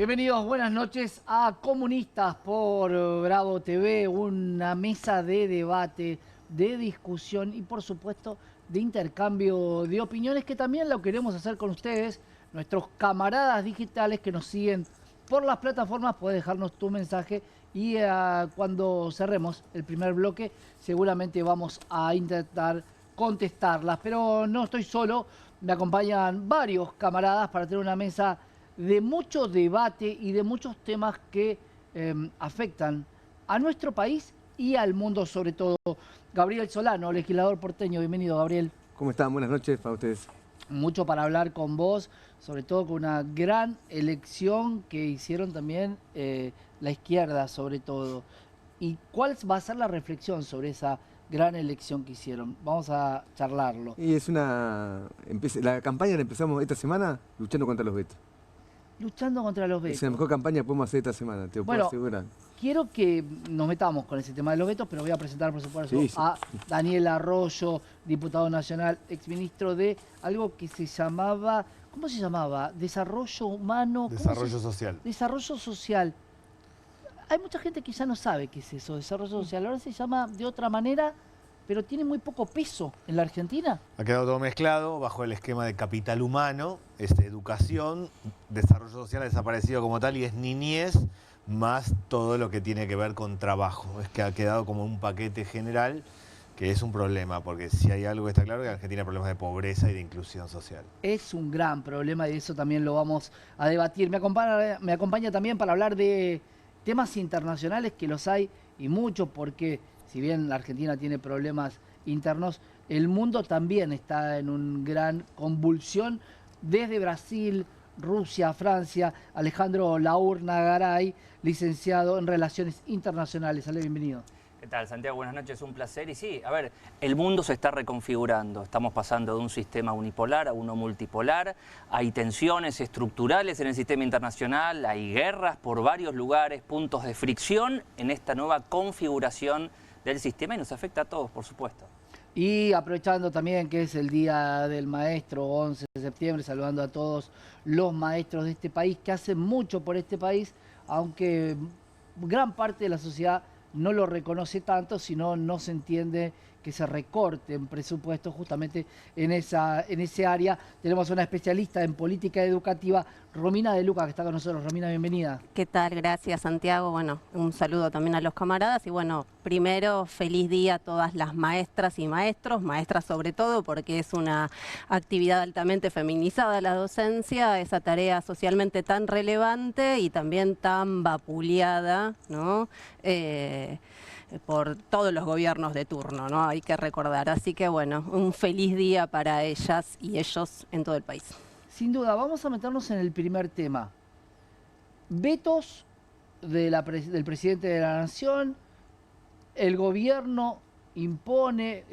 Bienvenidos, buenas noches a Comunistas por Bravo TV, una mesa de debate, de discusión y por supuesto de intercambio de opiniones que también lo queremos hacer con ustedes, nuestros camaradas digitales que nos siguen por las plataformas. Puedes dejarnos tu mensaje y cuando cerremos el primer bloque seguramente vamos a intentar contestarlas, pero no estoy solo, me acompañan varios camaradas para tener una mesa de mucho debate y de muchos temas que afectan a nuestro país y al mundo sobre todo. Gabriel Solano, legislador porteño, bienvenido, Gabriel. ¿Cómo están? Buenas noches para ustedes. Mucho para hablar con vos, sobre todo con una gran elección que hicieron también la izquierda sobre todo. ¿Y cuál va a ser la reflexión sobre esa gran elección que hicieron? Vamos a charlarlo. Y es la campaña la empezamos esta semana luchando contra los vetos. Luchando contra los vetos. Es la mejor campaña que podemos hacer esta semana, te lo puedo asegurar. Quiero que nos metamos con ese tema de los vetos, pero voy a presentar, por supuesto, sí. a Daniel Arroyo, diputado nacional, exministro de algo que se llamaba, ¿cómo se llamaba? Desarrollo humano. Desarrollo social. Desarrollo social. Hay mucha gente que ya no sabe qué es eso, desarrollo social. Ahora se llama de otra manera, pero tiene muy poco peso en la Argentina. Ha quedado todo mezclado bajo el esquema de capital humano, educación, desarrollo social ha desaparecido como tal y es niñez, más todo lo que tiene que ver con trabajo. Es que ha quedado como un paquete general que es un problema, porque si hay algo que está claro, que en Argentina hay problemas de pobreza y de inclusión social. Es un gran problema y eso también lo vamos a debatir. Me acompaña también para hablar de temas internacionales, que los hay y mucho, porque si bien la Argentina tiene problemas internos, el mundo también está en una gran convulsión. Desde Brasil, Rusia, Francia, Alejandro Laurna Garay, licenciado en Relaciones Internacionales. Ale, bienvenido. ¿Qué tal, Santiago? Buenas noches, un placer. Y sí, a ver, el mundo se está reconfigurando. Estamos pasando de un sistema unipolar a uno multipolar. Hay tensiones estructurales en el sistema internacional, hay guerras por varios lugares, puntos de fricción en esta nueva configuración del sistema y nos afecta a todos, por supuesto. Y aprovechando también que es el Día del Maestro, 11 de septiembre, saludando a todos los maestros de este país que hacen mucho por este país, aunque gran parte de la sociedad no lo reconoce tanto, sino no se entiende que se recorten presupuestos justamente en ese área. Tenemos una especialista en política educativa, Romina De Luca, que está con nosotros. Romina, bienvenida. ¿Qué tal? Gracias, Santiago. Bueno, un saludo también a los camaradas y bueno, primero, feliz día a todas las maestras y maestros, maestras sobre todo, porque es una actividad altamente feminizada la docencia, esa tarea socialmente tan relevante y también tan vapuleada, ¿no? Por todos los gobiernos de turno, ¿no? Hay que recordar. Así que bueno, un feliz día para ellas y ellos en todo el país. Sin duda, vamos a meternos en el primer tema. Vetos del presidente de la Nación, el gobierno impone,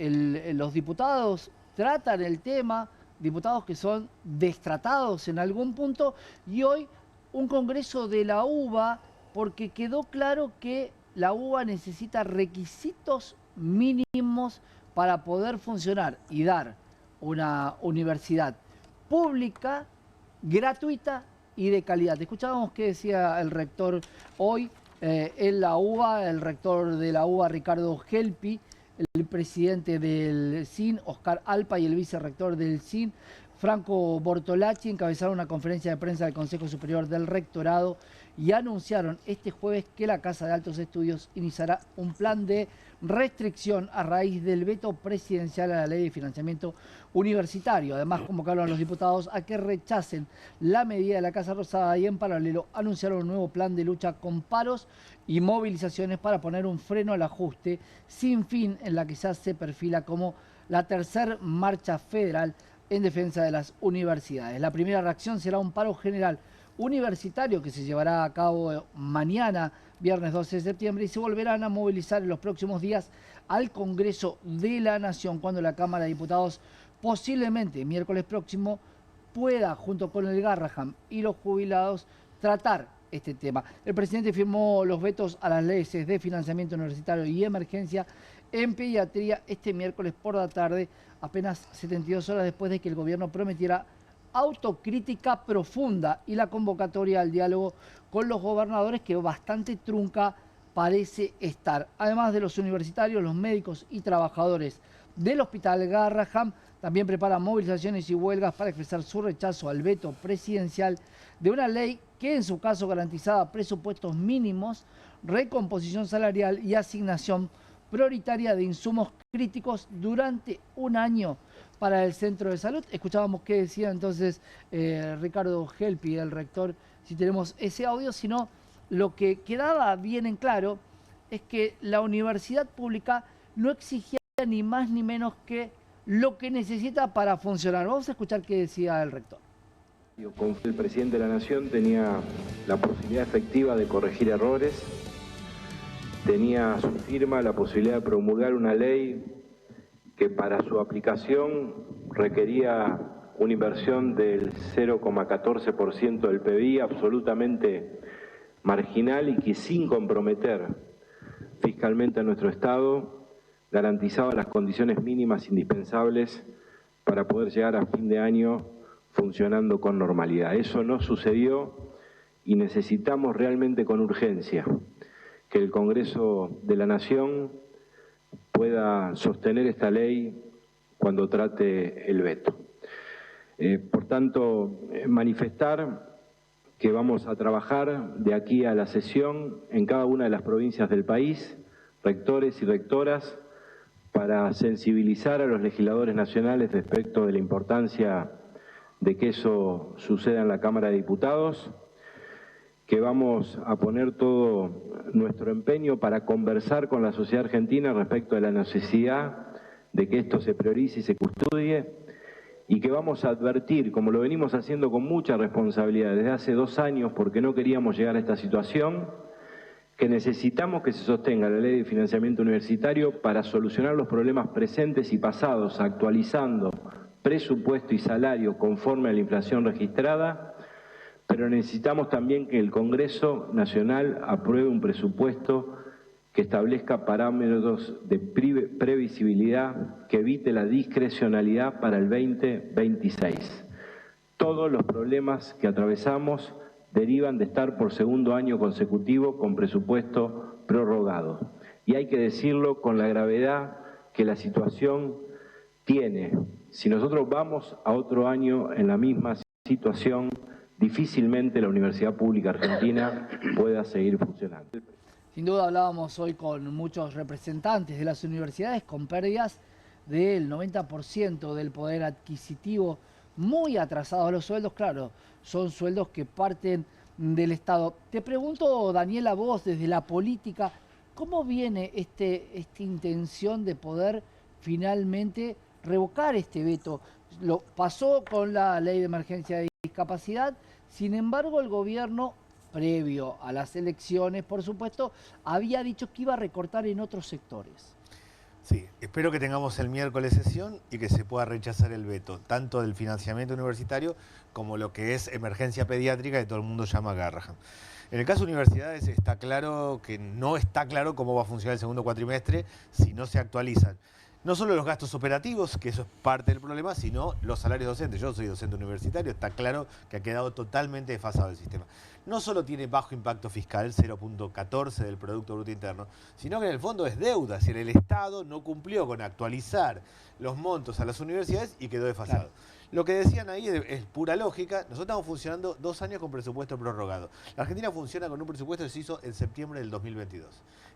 los diputados tratan el tema, diputados que son destratados en algún punto, y hoy un congreso de la UBA, porque quedó claro que la UBA necesita requisitos mínimos para poder funcionar y dar una universidad pública, gratuita y de calidad. Escuchábamos qué decía el rector hoy en la UBA, el rector de la UBA, Ricardo Gelpi, el presidente del CIN, Oscar Alpa, y el vicerrector del CIN, Franco Bortolacci, encabezaron una conferencia de prensa del Consejo Superior del Rectorado y anunciaron este jueves que la Casa de Altos Estudios iniciará un plan de restricción a raíz del veto presidencial a la Ley de Financiamiento Universitario. Además, convocaron a los diputados a que rechacen la medida de la Casa Rosada y en paralelo anunciaron un nuevo plan de lucha con paros y movilizaciones para poner un freno al ajuste sin fin, en la que ya se perfila como la tercera marcha federal en defensa de las universidades. La primera reacción será un paro general universitario que se llevará a cabo mañana, viernes 12 de septiembre, y se volverán a movilizar en los próximos días al Congreso de la Nación, cuando la Cámara de Diputados, posiblemente miércoles próximo, pueda, junto con el Garraham y los jubilados, tratar este tema. El presidente firmó los vetos a las leyes de financiamiento universitario y emergencia en pediatría este miércoles por la tarde, apenas 72 horas después de que el gobierno prometiera autocrítica profunda y la convocatoria al diálogo con los gobernadores, que bastante trunca parece estar. Además de los universitarios, los médicos y trabajadores del Hospital Garrahan también preparan movilizaciones y huelgas para expresar su rechazo al veto presidencial de una ley que en su caso garantizaba presupuestos mínimos, recomposición salarial y asignación prioritaria de insumos críticos durante un año para el centro de salud. Escuchábamos qué decía entonces Ricardo Gelpi, el rector, si tenemos ese audio, sino lo que quedaba bien en claro es que la universidad pública no exigía ni más ni menos que lo que necesita para funcionar. Vamos a escuchar qué decía el rector. El presidente de la Nación tenía la posibilidad efectiva de corregir errores, tenía a su firma la posibilidad de promulgar una ley que para su aplicación requería una inversión del 0,14% del PBI, absolutamente marginal y que sin comprometer fiscalmente a nuestro Estado garantizaba las condiciones mínimas indispensables para poder llegar a fin de año funcionando con normalidad. Eso no sucedió y necesitamos realmente con urgencia que el Congreso de la Nación pueda sostener esta ley cuando trate el veto. Por tanto, manifestar que vamos a trabajar de aquí a la sesión en cada una de las provincias del país, rectores y rectoras, para sensibilizar a los legisladores nacionales respecto de la importancia de que eso suceda en la Cámara de Diputados, que vamos a poner todo nuestro empeño para conversar con la sociedad argentina respecto de la necesidad de que esto se priorice y se custodie, y que vamos a advertir, como lo venimos haciendo con mucha responsabilidad desde hace 2 años, porque no queríamos llegar a esta situación, que necesitamos que se sostenga la ley de financiamiento universitario para solucionar los problemas presentes y pasados, actualizando presupuesto y salario conforme a la inflación registrada, pero necesitamos también que el Congreso Nacional apruebe un presupuesto que establezca parámetros de previsibilidad, que evite la discrecionalidad para el 2026. Todos los problemas que atravesamos derivan de estar por segundo año consecutivo con presupuesto prorrogado. Y hay que decirlo con la gravedad que la situación tiene. Si nosotros vamos a otro año en la misma situación, difícilmente la Universidad Pública Argentina pueda seguir funcionando. Sin duda hablábamos hoy con muchos representantes de las universidades con pérdidas del 90% del poder adquisitivo, muy atrasados los sueldos, claro, son sueldos que parten del Estado. Te pregunto, Daniela, vos desde la política, ¿cómo viene esta intención de poder finalmente revocar este veto? Lo pasó con la ley de emergencia de discapacidad, sin embargo el gobierno, previo a las elecciones, por supuesto, había dicho que iba a recortar en otros sectores. Sí, espero que tengamos el miércoles sesión y que se pueda rechazar el veto, tanto del financiamiento universitario como lo que es emergencia pediátrica, que todo el mundo llama Garrahan. En el caso de universidades está claro que no está claro cómo va a funcionar el segundo cuatrimestre si no se actualizan. No solo los gastos operativos, que eso es parte del problema, sino los salarios docentes. Yo soy docente universitario, está claro que ha quedado totalmente desfasado el sistema. No solo tiene bajo impacto fiscal, 0,14 del Producto Bruto Interno, sino que en el fondo es deuda, si el Estado no cumplió con actualizar los montos a las universidades y quedó desfasado. Claro. Lo que decían ahí es pura lógica. Nosotros estamos funcionando 2 años con presupuesto prorrogado. La Argentina funciona con un presupuesto que se hizo en septiembre del 2022.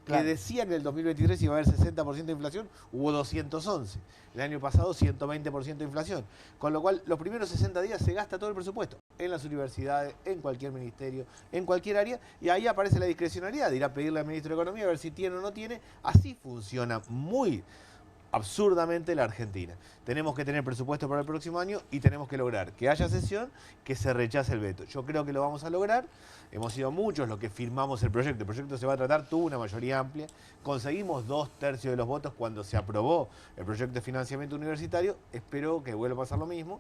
Claro. Que decían que en el 2023 iba a haber 60% de inflación, hubo 211. El año pasado 120% de inflación. Con lo cual, los primeros 60 días se gasta todo el presupuesto. En las universidades, en cualquier ministerio, en cualquier área. Y ahí aparece la discrecionalidad de ir a pedirle al ministro de Economía a ver si tiene o no tiene. Así funciona muy absurdamente la Argentina. Tenemos que tener presupuesto para el próximo año y tenemos que lograr que haya sesión, que se rechace el veto. Yo creo que lo vamos a lograr. Hemos sido muchos los que firmamos el proyecto. El proyecto se va a tratar, tuvo una mayoría amplia. Conseguimos 2/3 de los votos cuando se aprobó el proyecto de financiamiento universitario. Espero que vuelva a pasar lo mismo.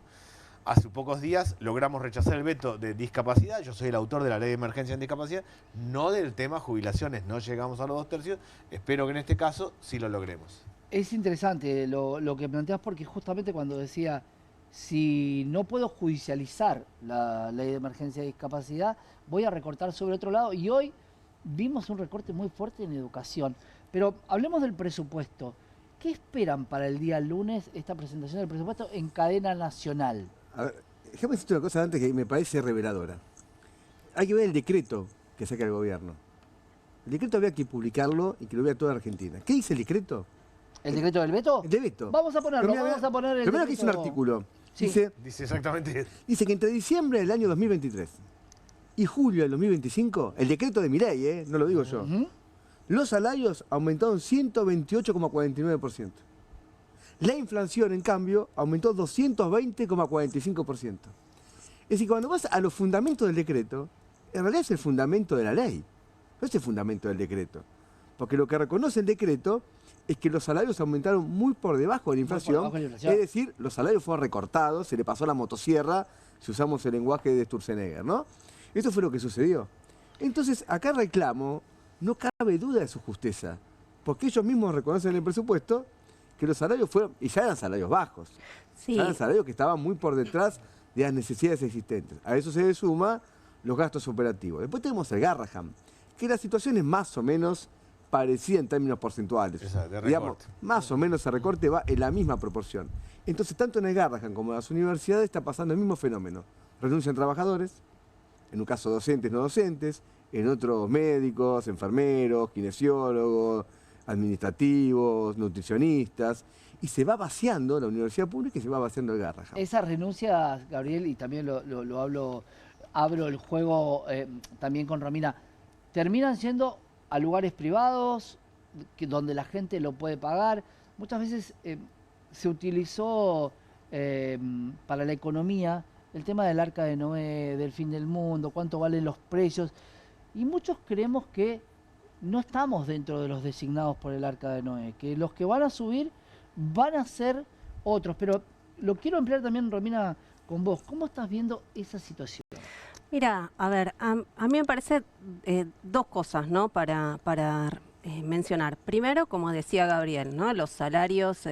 Hace pocos días logramos rechazar el veto de discapacidad. Yo soy el autor de la ley de emergencia en discapacidad, no del tema jubilaciones. No llegamos a los 2/3. Espero que en este caso sí lo logremos. Es interesante lo que planteas, porque justamente cuando decía si no puedo judicializar la ley de emergencia de discapacidad, voy a recortar sobre otro lado. Y hoy vimos un recorte muy fuerte en educación. Pero hablemos del presupuesto. ¿Qué esperan para el día lunes esta presentación del presupuesto en cadena nacional? A ver, déjame decirte una cosa antes que me parece reveladora. Hay que ver el decreto que saca el gobierno. El decreto había que publicarlo y que lo vea toda Argentina. ¿Qué dice el decreto? ¿El decreto del veto? El de veto. Vamos a ponerlo, Primero, vamos a poner el primero que decreto. hizo un artículo. Sí. Dice exactamente eso. Dice que entre diciembre del año 2023 y julio del 2025, el decreto de Milei, no lo digo yo, los salarios aumentaron 128,49%. La inflación, en cambio, aumentó 220,45%. Es decir, cuando vas a los fundamentos del decreto, en realidad es el fundamento de la ley, no es el fundamento del decreto. Porque lo que reconoce el decreto es que los salarios aumentaron muy por debajo de la inflación, es decir, los salarios fueron recortados, se le pasó la motosierra, si usamos el lenguaje de Sturzenegger, ¿no? Esto fue lo que sucedió. Entonces, acá reclamo, no cabe duda de su justeza, porque ellos mismos reconocen en el presupuesto que los salarios fueron, y ya eran salarios bajos, Sí. ya eran salarios que estaban muy por detrás de las necesidades existentes. A eso se le suma los gastos operativos. Después tenemos el Garrahan, que la situación es más o menos parecida en términos porcentuales. Exacto, de Digamos, recorte. más o menos el recorte va en la misma proporción. Entonces, tanto en el Garrahan como en las universidades está pasando el mismo fenómeno. Renuncian trabajadores, en un caso docentes, no docentes, en otros médicos, enfermeros, kinesiólogos, administrativos, nutricionistas, y se va vaciando la universidad pública y se va vaciando el Garrahan. Esas renuncias, Gabriel, y también abro el juego también con Romina, terminan siendo a lugares privados, donde la gente lo puede pagar. Muchas veces se utilizó para la economía el tema del Arca de Noé, del fin del mundo, cuánto valen los precios, y muchos creemos que no estamos dentro de los designados por el Arca de Noé, que los que van a subir van a ser otros. Pero lo quiero emplear también, Romina, con vos. ¿Cómo estás viendo esa situación? Mira, a ver, a mí me parece dos cosas, ¿no? Para mencionar. Primero, como decía Gabriel, ¿no? Los salarios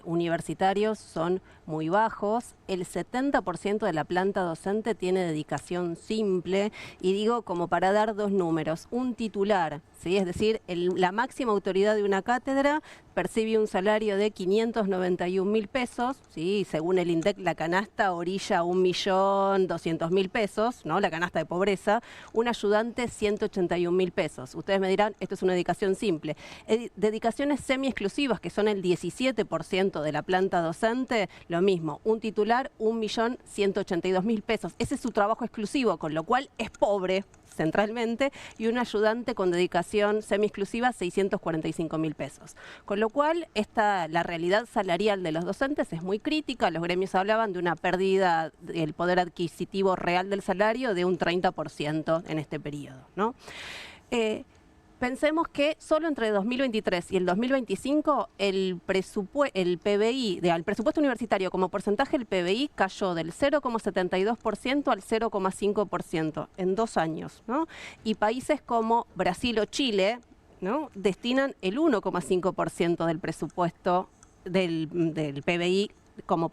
universitarios son muy bajos. El 70% de la planta docente tiene dedicación simple. Y digo, como para dar dos números, un titular, ¿sí? Es decir, la máxima autoridad de una cátedra percibe un salario de 591.000 pesos, ¿sí? Según el INDEC, la canasta orilla 1.200.000 pesos, ¿no? La canasta de pobreza. Un ayudante, 181.000 pesos. Ustedes me dirán, esto es una dedicación simple. Dedicaciones semi-exclusivas, que son el 17% de la planta docente, lo mismo. Un titular, 1.182.000 pesos. Ese es su trabajo exclusivo, con lo cual es pobre centralmente, y un ayudante con dedicación semi-exclusiva, 645.000 pesos. Con lo cual, la realidad salarial de los docentes es muy crítica. Los gremios hablaban de una pérdida del poder adquisitivo real del salario de un 30% en este periodo, ¿no? Pensemos que solo entre 2023 y el 2025 el PBI, el presupuesto universitario como porcentaje del PBI cayó del 0,72% al 0,5% en 2 años, ¿no? Y países como Brasil o Chile, ¿no? Destinan el 1,5% del presupuesto del PBI como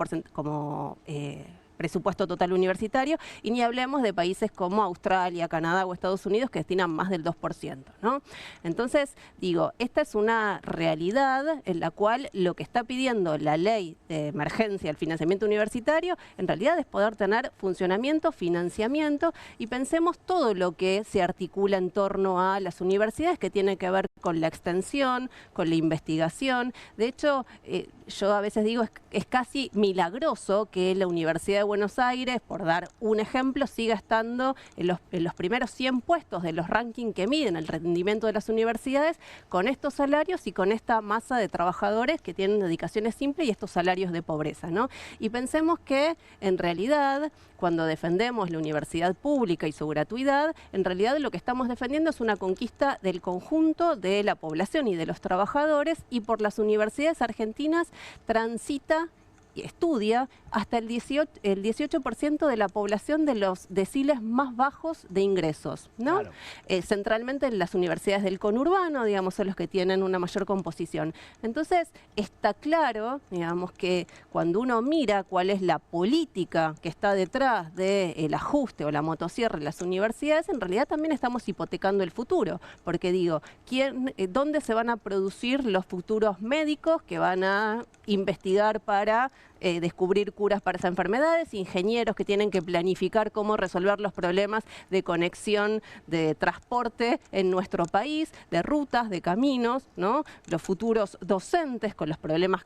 presupuesto total universitario, y ni hablemos de países como Australia, Canadá o Estados Unidos, que destinan más del 2%, ¿no? Entonces, digo, esta es una realidad en la cual lo que está pidiendo la ley de emergencia del financiamiento universitario, en realidad es poder tener funcionamiento, financiamiento, y pensemos todo lo que se articula en torno a las universidades, que tiene que ver con la extensión, con la investigación. De hecho, yo a veces digo, es casi milagroso que la Universidad de Buenos Aires, por dar un ejemplo, siga estando en los primeros 100 puestos de los rankings que miden el rendimiento de las universidades, con estos salarios y con esta masa de trabajadores que tienen dedicaciones simples y estos salarios de pobreza, ¿no? Y pensemos que, en realidad, cuando defendemos la universidad pública y su gratuidad, en realidad lo que estamos defendiendo es una conquista del conjunto de la población y de los trabajadores, y por las universidades argentinas transita estudia hasta el 18% de la población de los deciles más bajos de ingresos, ¿no? Claro. Centralmente en las universidades del conurbano, digamos, son los que tienen una mayor composición. Entonces, está claro, digamos, que cuando uno mira cuál es la política que está detrás del ajuste o la motosierra en las universidades, en realidad también estamos hipotecando el futuro, porque digo, ¿dónde se van a producir los futuros médicos que van a investigar para descubrir curas para esas enfermedades, ingenieros que tienen que planificar cómo resolver los problemas de conexión de transporte en nuestro país, de rutas, de caminos, ¿no? Los futuros docentes con los problemas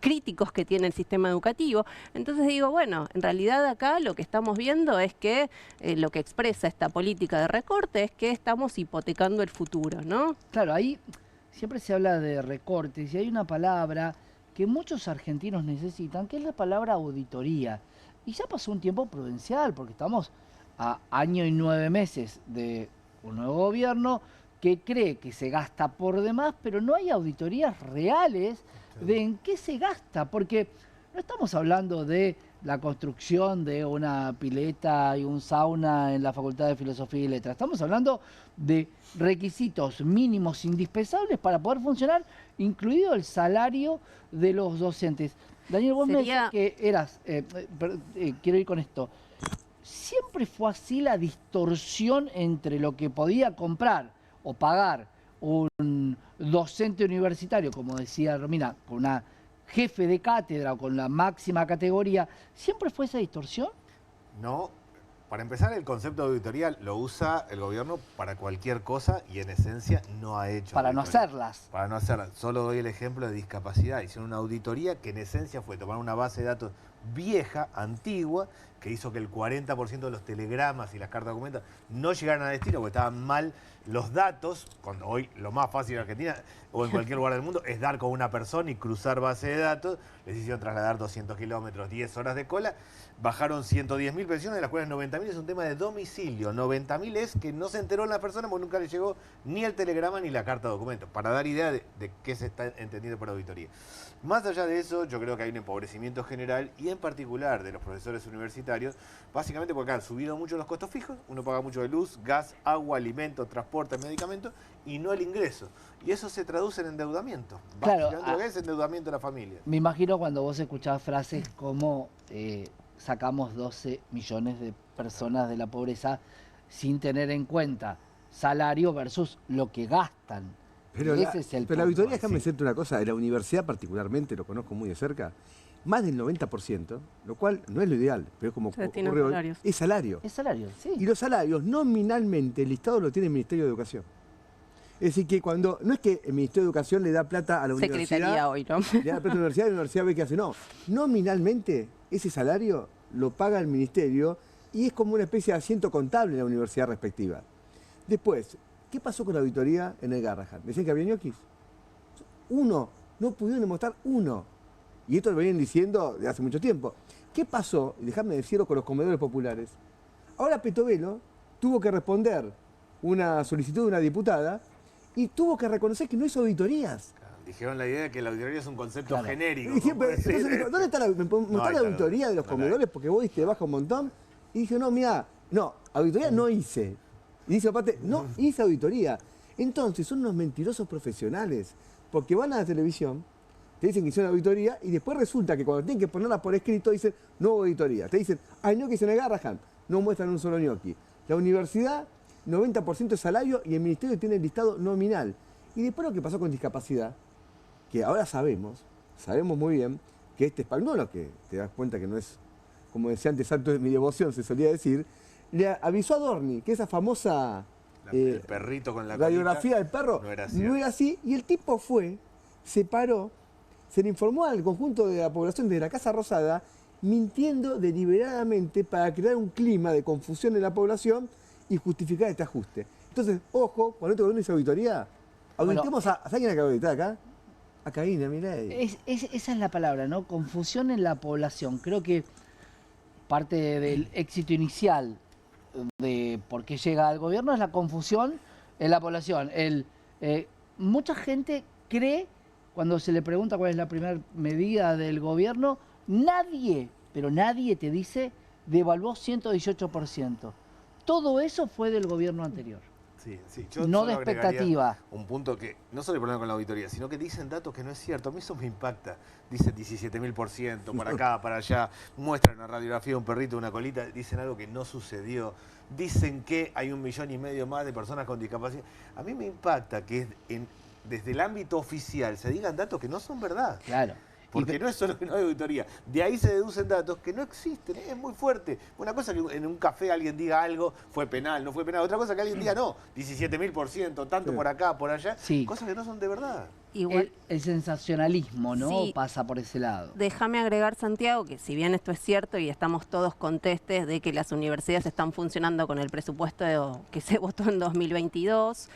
críticos que tiene el sistema educativo? Entonces digo, bueno, en realidad acá lo que estamos viendo es que lo que expresa esta política de recorte es que estamos hipotecando el futuro, ¿no? Claro, ahí siempre se habla de recortes y hay una palabra que muchos argentinos necesitan, que es la palabra auditoría. Y ya pasó un tiempo prudencial, porque estamos a año y 9 meses de un nuevo gobierno que cree que se gasta por demás, pero no hay auditorías reales de en qué se gasta, porque no estamos hablando de la construcción de una pileta y un sauna en la Facultad de Filosofía y Letras. Estamos hablando de requisitos mínimos indispensables para poder funcionar, incluido el salario de los docentes. Daniel, vos me decías que eras, quiero ir con esto, ¿siempre fue así la distorsión entre lo que podía comprar o pagar un docente universitario, como decía Romina, con una jefe de cátedra o con la máxima categoría? ¿Siempre fue esa distorsión? No. Para empezar, el concepto de auditoría lo usa el gobierno para cualquier cosa y en esencia no ha hecho Para no hacerlas. Para no hacerlas. Solo doy el ejemplo de discapacidad. Hicieron una auditoría que en esencia fue tomar una base de datos vieja, antigua, que hizo que el 40% de los telegramas y las cartas de documentos no llegaran a destino porque estaban mal los datos, cuando hoy lo más fácil en Argentina o en cualquier lugar del mundo es dar con una persona y cruzar base de datos. Les hicieron trasladar 200 kilómetros, 10 horas de cola, bajaron 110.000 pensiones, de las cuales 90.000 es un tema de domicilio. 90.000 es que no se enteró la persona porque nunca le llegó ni el telegrama ni la carta de documento, para dar idea de qué se está entendiendo por auditoría. Más allá de eso, yo creo que hay un empobrecimiento general y en particular de los profesores universitarios, básicamente porque han subido mucho los costos fijos, uno paga mucho de luz, gas, agua, alimentos, transporte, medicamentos y no el ingreso. Y eso se traduce en endeudamiento. Claro, básicamente lo que es endeudamiento de la familia. Me imagino cuando vos escuchás frases como sacamos 12 millones de personas de la pobreza sin tener en cuenta salario versus lo que gastan. Pero ese es el la punto. auditoría, déjame decirte una cosa, de la universidad particularmente, lo conozco muy de cerca, más del 90%, lo cual no es lo ideal, pero es como ocurre hoy, es salario. Es salario, sí. Y los salarios nominalmente el Estado lo tiene el Ministerio de Educación. Es decir, que cuando no es que el Ministerio de Educación le da plata a la Secretaría universidad, hoy, ¿no? le da plata a la universidad y la universidad ve qué hace. No, nominalmente ese salario lo paga el Ministerio y es como una especie de asiento contable en la universidad respectiva. Después, ¿qué pasó con la auditoría en el Garrahan? Decían que había ñoquis. Uno, no pudieron demostrar uno. Y esto lo venían diciendo de hace mucho tiempo. ¿Qué pasó? Y dejadme decirlo con los comedores populares. Ahora Petovelo tuvo que responder una solicitud de una diputada y tuvo que reconocer que no hizo auditorías. Dijeron la idea de que la auditoría es un concepto genérico. Y dije, entonces dijo, ¿dónde está la auditoría de los comedores? Porque vos te baja un montón. Y dije, no, mira, no, auditoría no hice. Y dice aparte, no hice auditoría. Entonces son unos mentirosos profesionales. Porque van a la televisión, te dicen que hicieron auditoría y después resulta que cuando tienen que ponerla por escrito dicen, no hubo auditoría. Te dicen, hay ñoquis en el Garrahan. No muestran un solo ñoqui. La universidad, 90% de salario y el ministerio tiene el listado nominal. Y después lo que pasó con discapacidad, que ahora sabemos muy bien que este Spagnuolo, que te das cuenta que no es, como decía antes, santo de mi devoción, se solía decir, le avisó a Dorni que esa famosa el perrito con la radiografía del perro no era así, y el tipo fue, se paró, se le informó al conjunto de la población de la Casa Rosada, mintiendo deliberadamente para crear un clima de confusión en la población y justificar este ajuste. Entonces, ojo, cuando este gobierno hizo auditoría, auditemos a alguien que auditar acá. A Caína, mirá. Esa es la palabra, ¿no? Confusión en la población. Creo que parte del éxito inicial de por qué llega al gobierno es la confusión en la población. Mucha gente cree, cuando se le pregunta cuál es la primera medida del gobierno, Nadie, pero nadie te dice, devaluó 118%. Todo eso fue del gobierno anterior. Sí, sí. Yo No solo de agregaría expectativa. un punto que no solo el problema con la auditoría, sino que dicen datos que no es cierto. A mí eso me impacta. Dicen 17.000%, para acá, para allá. Muestran una radiografía de un perrito, una colita. Dicen algo que no sucedió. Dicen que hay 1,5 millones más de personas con discapacidad. A mí me impacta que desde el ámbito oficial se digan datos que no son verdad. Claro. Porque no es solo que no hay auditoría. De ahí se deducen datos que no existen. Es muy fuerte. Una cosa que en un café alguien diga algo, fue penal, no fue penal. Otra cosa que alguien diga, no, 17.000%, tanto por acá, por allá. Sí. Cosas que no son de verdad. Igual, El sensacionalismo, ¿no? Sí. Pasa por ese lado. déjame agregar, Santiago, que si bien esto es cierto y estamos todos contestes de que las universidades están funcionando con el presupuesto que se votó en 2022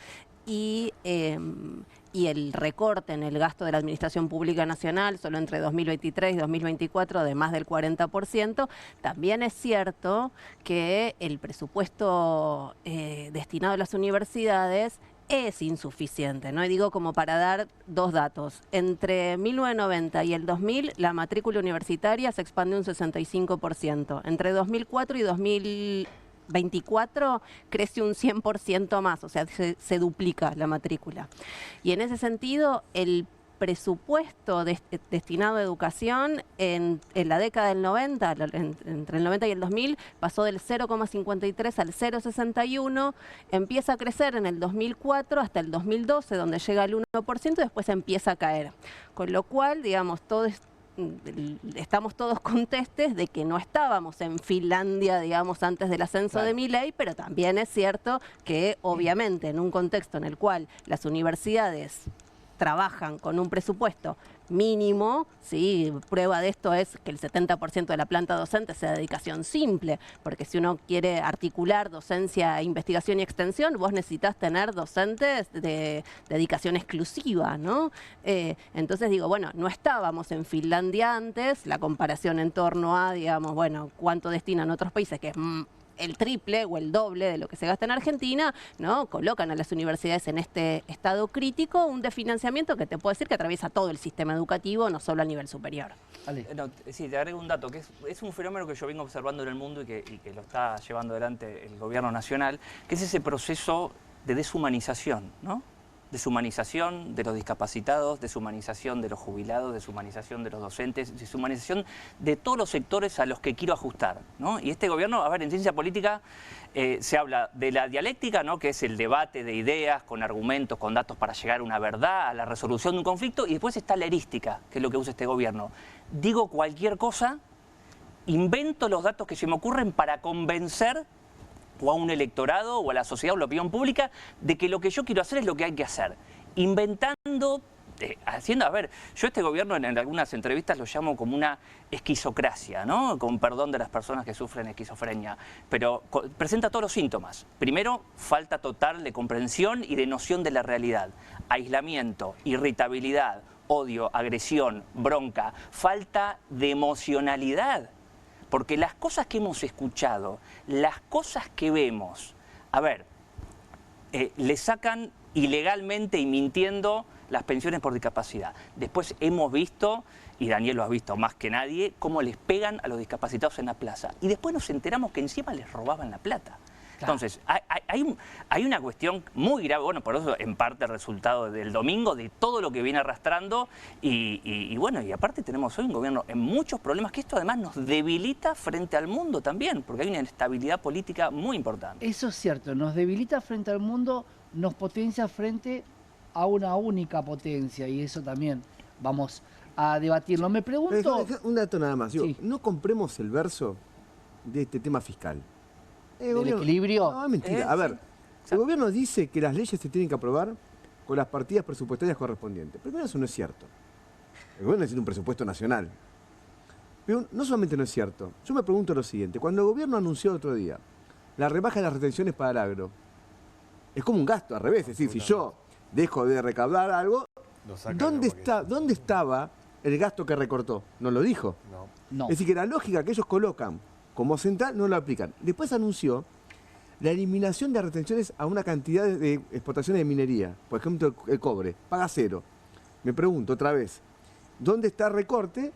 y el recorte en el gasto de la Administración Pública Nacional solo entre 2023 y 2024 de más del 40%, también es cierto que el presupuesto destinado a las universidades es insuficiente, ¿no? Y digo como para dar dos datos. Entre 1990 y el 2000, la matrícula universitaria se expandió un 65%. Entre 2004 y 2024 crece un 100% más, o sea, se duplica la matrícula. Y en ese sentido, el presupuesto destinado a educación en la década del 90, entre el 90 y el 2000, pasó del 0,53 al 0,61, empieza a crecer en el 2004 hasta el 2012, donde llega al 1% y después empieza a caer. Con lo cual, digamos, estamos todos contestes de que no estábamos en Finlandia, digamos, antes del ascenso de Milei, pero también es cierto que, obviamente, en un contexto en el cual las universidades trabajan con un presupuesto mínimo, ¿sí? Prueba de esto es que el 70% de la planta docente sea dedicación simple, porque si uno quiere articular docencia, investigación y extensión, vos necesitas tener docentes de dedicación exclusiva, ¿no? Entonces digo, bueno, no estábamos en Finlandia antes, la comparación en torno a, digamos, bueno, cuánto destinan otros países, que es el triple o el doble de lo que se gasta en Argentina, ¿no? Colocan a las universidades en este estado crítico, un desfinanciamiento que te puedo decir que atraviesa todo el sistema educativo, no solo a nivel superior. No, sí, te agrego un dato, que es un fenómeno que yo vengo observando en el mundo y que lo está llevando adelante el gobierno nacional, que es ese proceso de deshumanización, ¿no? Deshumanización de los discapacitados, deshumanización de los jubilados, deshumanización de los docentes, deshumanización de todos los sectores a los que quiero ajustar, ¿no? Y este gobierno, a ver, en ciencia política se habla de la dialéctica, ¿no? Que es el debate de ideas con argumentos, con datos para llegar a una verdad, a la resolución de un conflicto, y después está la erística, que es lo que usa este gobierno. Digo cualquier cosa, invento los datos que se me ocurren para convencer o a un electorado o a la sociedad o a la opinión pública de que lo que yo quiero hacer es lo que hay que hacer. Inventando, haciendo, a ver, yo este gobierno en algunas entrevistas lo llamo como una esquizocracia, ¿no? Con perdón de las personas que sufren esquizofrenia, pero presenta todos los síntomas. Primero, falta total de comprensión y de noción de la realidad. Aislamiento, irritabilidad, odio, agresión, bronca, falta de emocionalidad. Porque las cosas que hemos escuchado, las cosas que vemos, a ver, le sacan ilegalmente y mintiendo las pensiones por discapacidad. Después hemos visto, y Daniel lo ha visto más que nadie, cómo les pegan a los discapacitados en la plaza. Y después nos enteramos que encima les robaban la plata. Claro. Entonces, hay una cuestión muy grave, bueno, por eso en parte el resultado del domingo, de todo lo que viene arrastrando, y bueno, y aparte tenemos hoy un gobierno en muchos problemas, que esto además nos debilita frente al mundo también, porque hay una inestabilidad política muy importante. Eso es cierto, nos debilita frente al mundo, nos potencia frente a una única potencia, y eso también vamos a debatirlo. Me pregunto... Un dato nada más, sí. No compremos el verso de este tema fiscal. ¿Del equilibrio? No, es mentira. A ver, el gobierno dice que las leyes se tienen que aprobar con las partidas presupuestarias correspondientes. Primero, eso no es cierto. El gobierno necesita un presupuesto nacional. Pero no solamente no es cierto. Yo me pregunto lo siguiente. Cuando el gobierno anunció otro día la rebaja de las retenciones para el agro, es como un gasto, al revés. Es decir, si yo dejo de recaudar algo, ¿dónde estaba el gasto que recortó? No lo dijo. No. Es decir, que la lógica que ellos colocan como central no lo aplican. Después anunció la eliminación de retenciones a una cantidad de exportaciones de minería. Por ejemplo, el cobre, paga 0. Me pregunto otra vez, ¿dónde está el recorte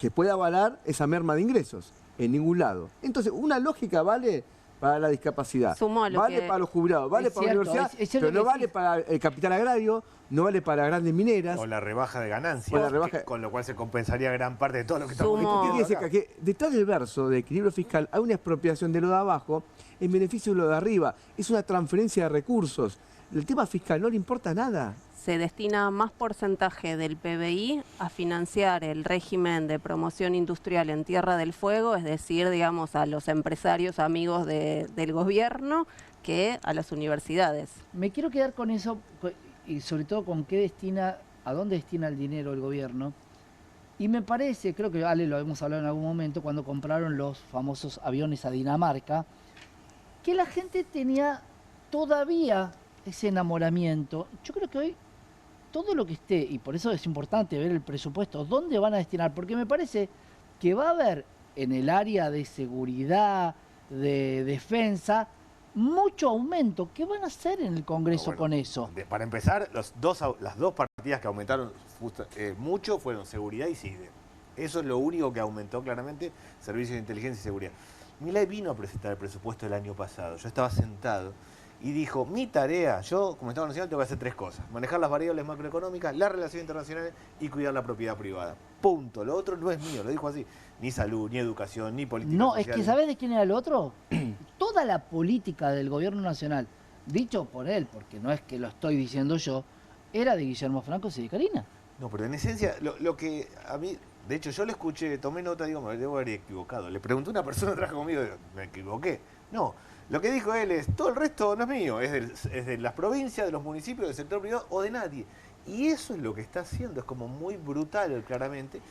que pueda avalar esa merma de ingresos. En ningún lado. Entonces, una lógica vale para la discapacidad, Sumo a lo vale que- para los jubilados, vale Es para la cierto, universidad, es cierto pero no que vale sí. para el capital agrario, no vale para grandes mineras. O la rebaja de ganancias, O la rebaja- con lo cual se compensaría gran parte de todo lo que estamos Sumo- ¿Qué discutiendo quiere decir acá. acá? Que detrás del verso de equilibrio fiscal hay una expropiación de lo de abajo en beneficio de lo de arriba. Es una transferencia de recursos. El tema fiscal no le importa nada. Se destina más porcentaje del PBI a financiar el régimen de promoción industrial en Tierra del Fuego, es decir, digamos, a los empresarios amigos del gobierno, que a las universidades. Me quiero quedar con eso y sobre todo con a dónde destina el dinero el gobierno. Y me parece, creo que Ale lo hemos hablado en algún momento, cuando compraron los famosos aviones a Dinamarca, que la gente tenía todavía ese enamoramiento. Yo creo que hoy todo lo que esté, y por eso es importante ver el presupuesto, dónde van a destinar, porque me parece que va a haber en el área de seguridad, de defensa, mucho aumento. ¿Qué van a hacer en el Congreso Bueno, con eso? Para empezar, las dos partidas que aumentaron mucho fueron seguridad y CIDE. Eso es lo único que aumentó claramente, servicios de inteligencia y seguridad. Milei vino a presentar el presupuesto el año pasado. Yo estaba sentado y dijo, mi tarea, yo como Estado Nacional tengo que hacer tres cosas. Manejar las variables macroeconómicas, las relaciones internacionales y cuidar la propiedad privada. Punto. Lo otro no es mío, lo dijo así. Ni salud, ni educación, ni política No, social. es que ¿sabés de quién era el otro? Toda la política del gobierno nacional, dicho por él, porque no es que lo estoy diciendo yo, era de Guillermo Franco y de Karina. No, pero en esencia, lo que a mí, de hecho yo le escuché, tomé nota, digo, me debo haber equivocado. Le pregunté a una persona que trabaja conmigo, digo, me equivoqué. No, lo que dijo él es, todo el resto no es mío, es de las provincias, de los municipios, del sector privado o de nadie. Y eso es lo que está haciendo, es como muy brutal claramente.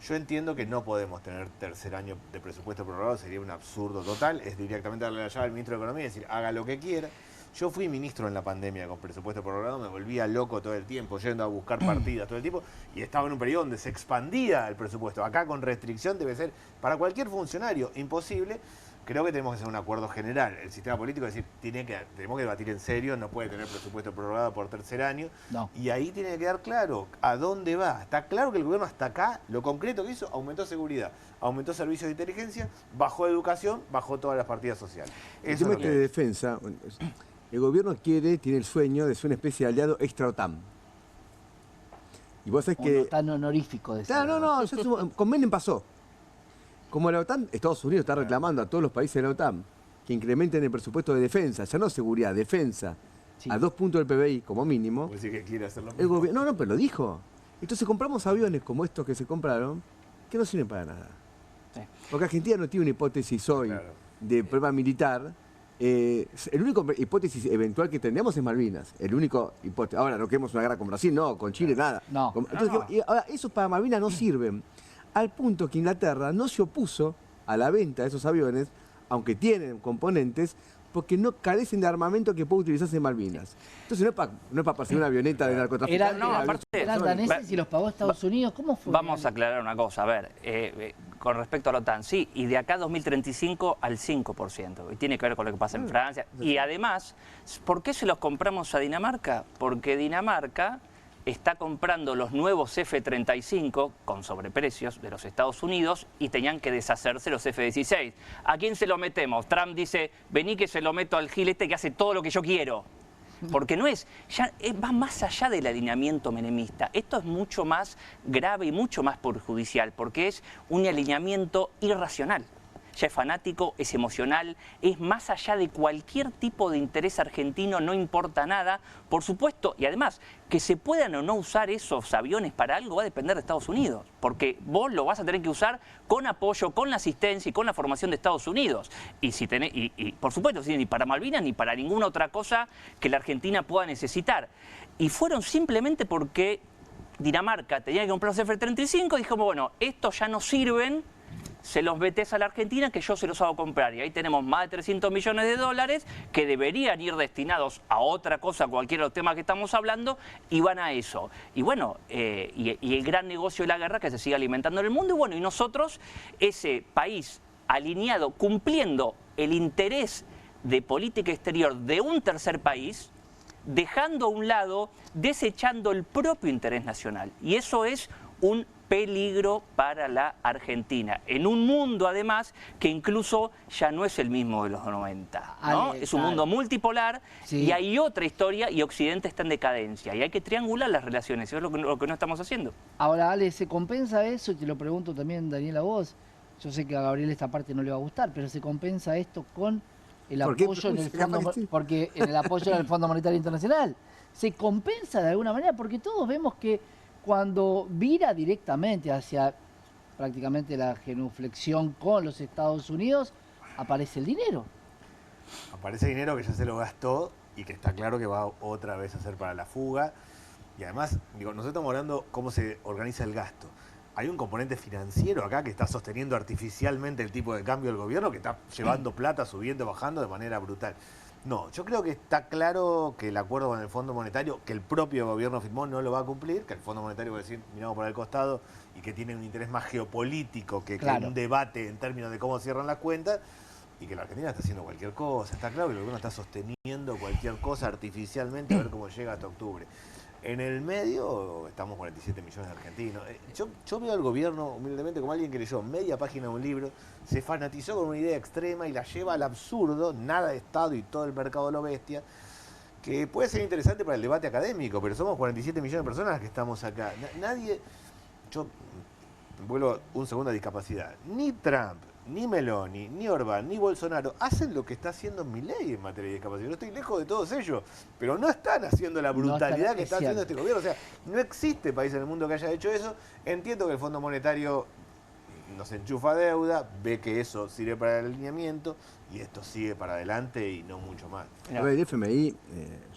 Yo entiendo que no podemos tener tercer año de presupuesto prorrogado, sería un absurdo total, es directamente darle la llave al ministro de Economía y decir, haga lo que quiera. Yo fui ministro en la pandemia con presupuesto prorrogado, me volvía loco todo el tiempo, yendo a buscar partidas todo el tiempo, y estaba en un periodo donde se expandía el presupuesto. Acá con restricción debe ser, para cualquier funcionario, imposible. Creo que tenemos que hacer un acuerdo general. El sistema político es decir, tenemos que debatir en serio, no puede tener presupuesto prorrogado por tercer año. No. Y ahí tiene que quedar claro a dónde va. Está claro que el gobierno hasta acá, lo concreto que hizo, aumentó seguridad, aumentó servicios de inteligencia, bajó educación, bajó todas las partidas sociales. El Eso tema es lo este de que defensa, el gobierno tiene el sueño de ser una especie de aliado extra-OTAN. Y vos sabés que... Tan honorífico de ser. Claro, no, con Menem pasó. Como la OTAN, Estados Unidos está reclamando a todos los países de la OTAN que incrementen el presupuesto de defensa, ya no seguridad, defensa, Sí. a 2 puntos del PBI como mínimo. Vos decís que quiere hacerlo. El gobierno, no, pero lo dijo. Entonces compramos aviones como estos que se compraron, que no sirven para nada. Sí. Porque Argentina no tiene una hipótesis hoy Claro. de prueba militar. El único hipótesis eventual que tendríamos es Malvinas. El único hipótesis. Ahora no queremos una guerra con Brasil, no, con Chile, nada. No. Entonces, y ahora, esos para Malvinas no sirven. Al punto que Inglaterra no se opuso a la venta de esos aviones, aunque tienen componentes, porque no carecen de armamento que pueda utilizarse en Malvinas. Entonces no es para perseguir una avioneta de narcotraficantes. No, aparte- Eran daneses y los pagó Estados Unidos. ¿Cómo fue? Vamos a aclarar una cosa, a ver, con respecto a la OTAN, sí, y de acá a 2035 al 5%, y tiene que ver con lo que pasa en Francia. Y además, ¿por qué se los compramos a Dinamarca? Porque Dinamarca está comprando los nuevos F-35 con sobreprecios de los Estados Unidos y tenían que deshacerse los F-16. ¿A quién se lo metemos? Trump dice, vení que se lo meto al gilete que hace todo lo que yo quiero. Porque no es, va más allá del alineamiento menemista. Esto es mucho más grave y mucho más perjudicial, porque es un alineamiento irracional. Ya es fanático, es emocional, es más allá de cualquier tipo de interés argentino, no importa nada. Por supuesto, y además, que se puedan o no usar esos aviones para algo va a depender de Estados Unidos, porque vos lo vas a tener que usar con apoyo, con la asistencia y con la formación de Estados Unidos. Y, si tenés, y por supuesto, ni para Malvinas ni para ninguna otra cosa que la Argentina pueda necesitar. Y fueron simplemente porque Dinamarca tenía que comprar los F-35 y dijo, bueno, estos ya no sirven, se los metés a la Argentina que yo se los hago comprar. Y ahí tenemos más de 300 millones de dólares que deberían ir destinados a otra cosa, cualquiera de los temas que estamos hablando, y van a eso. Y bueno, y el gran negocio de la guerra que se sigue alimentando en el mundo. Y bueno, y nosotros, ese país alineado, cumpliendo el interés de política exterior de un tercer país, dejando a un lado, desechando el propio interés nacional. Y eso es un peligro para la Argentina, en un mundo además que incluso ya no es el mismo de los 90, ¿no? Es un mundo multipolar y hay otra historia y Occidente está en decadencia y hay que triangular las relaciones, eso es lo que no estamos haciendo. Ahora, Ale, ¿se compensa eso? Y te lo pregunto también, Daniel, a vos. Yo sé que a Gabriel esta parte no le va a gustar, pero ¿se compensa esto con el apoyo en el fondo, porque en el apoyo en el Fondo Monetario Internacional? ¿Se compensa de alguna manera? Porque todos vemos que cuando vira directamente hacia prácticamente la genuflexión con los Estados Unidos, aparece el dinero. Aparece dinero que ya se lo gastó y que está claro que va otra vez a ser para la fuga. Y además, digo, nosotros estamos hablando cómo se organiza el gasto. Hay un componente financiero acá que está sosteniendo artificialmente el tipo de cambio del gobierno, que está llevando plata, subiendo, bajando de manera brutal. No, yo creo que está claro que el acuerdo con el Fondo Monetario, que el propio gobierno firmó, no lo va a cumplir, que el Fondo Monetario va a decir, miramos por el costado, y que tiene un interés más geopolítico que un debate en términos de cómo cierran las cuentas, y que la Argentina está haciendo cualquier cosa. Está claro que el gobierno está sosteniendo cualquier cosa artificialmente a ver cómo llega hasta octubre. En el medio estamos 47 millones de argentinos. Yo veo al gobierno humildemente como alguien que leyó media página de un libro, se fanatizó con una idea extrema y la lleva al absurdo, nada de Estado y todo el mercado lo bestia, que puede ser interesante para el debate académico, pero somos 47 millones de personas las que estamos acá. Nadie, yo vuelvo un segundo a discapacidad, ni Trump, ni Meloni, ni Orbán, ni Bolsonaro hacen lo que está haciendo Milei en materia de discapacidad. No estoy lejos de todos ellos, pero no están haciendo la brutalidad que está haciendo este gobierno. O sea, no existe país en el mundo que haya hecho eso. Entiendo que el Fondo Monetario nos enchufa deuda, ve que eso sirve para el alineamiento y esto sigue para adelante y no mucho más. A ver, el FMI,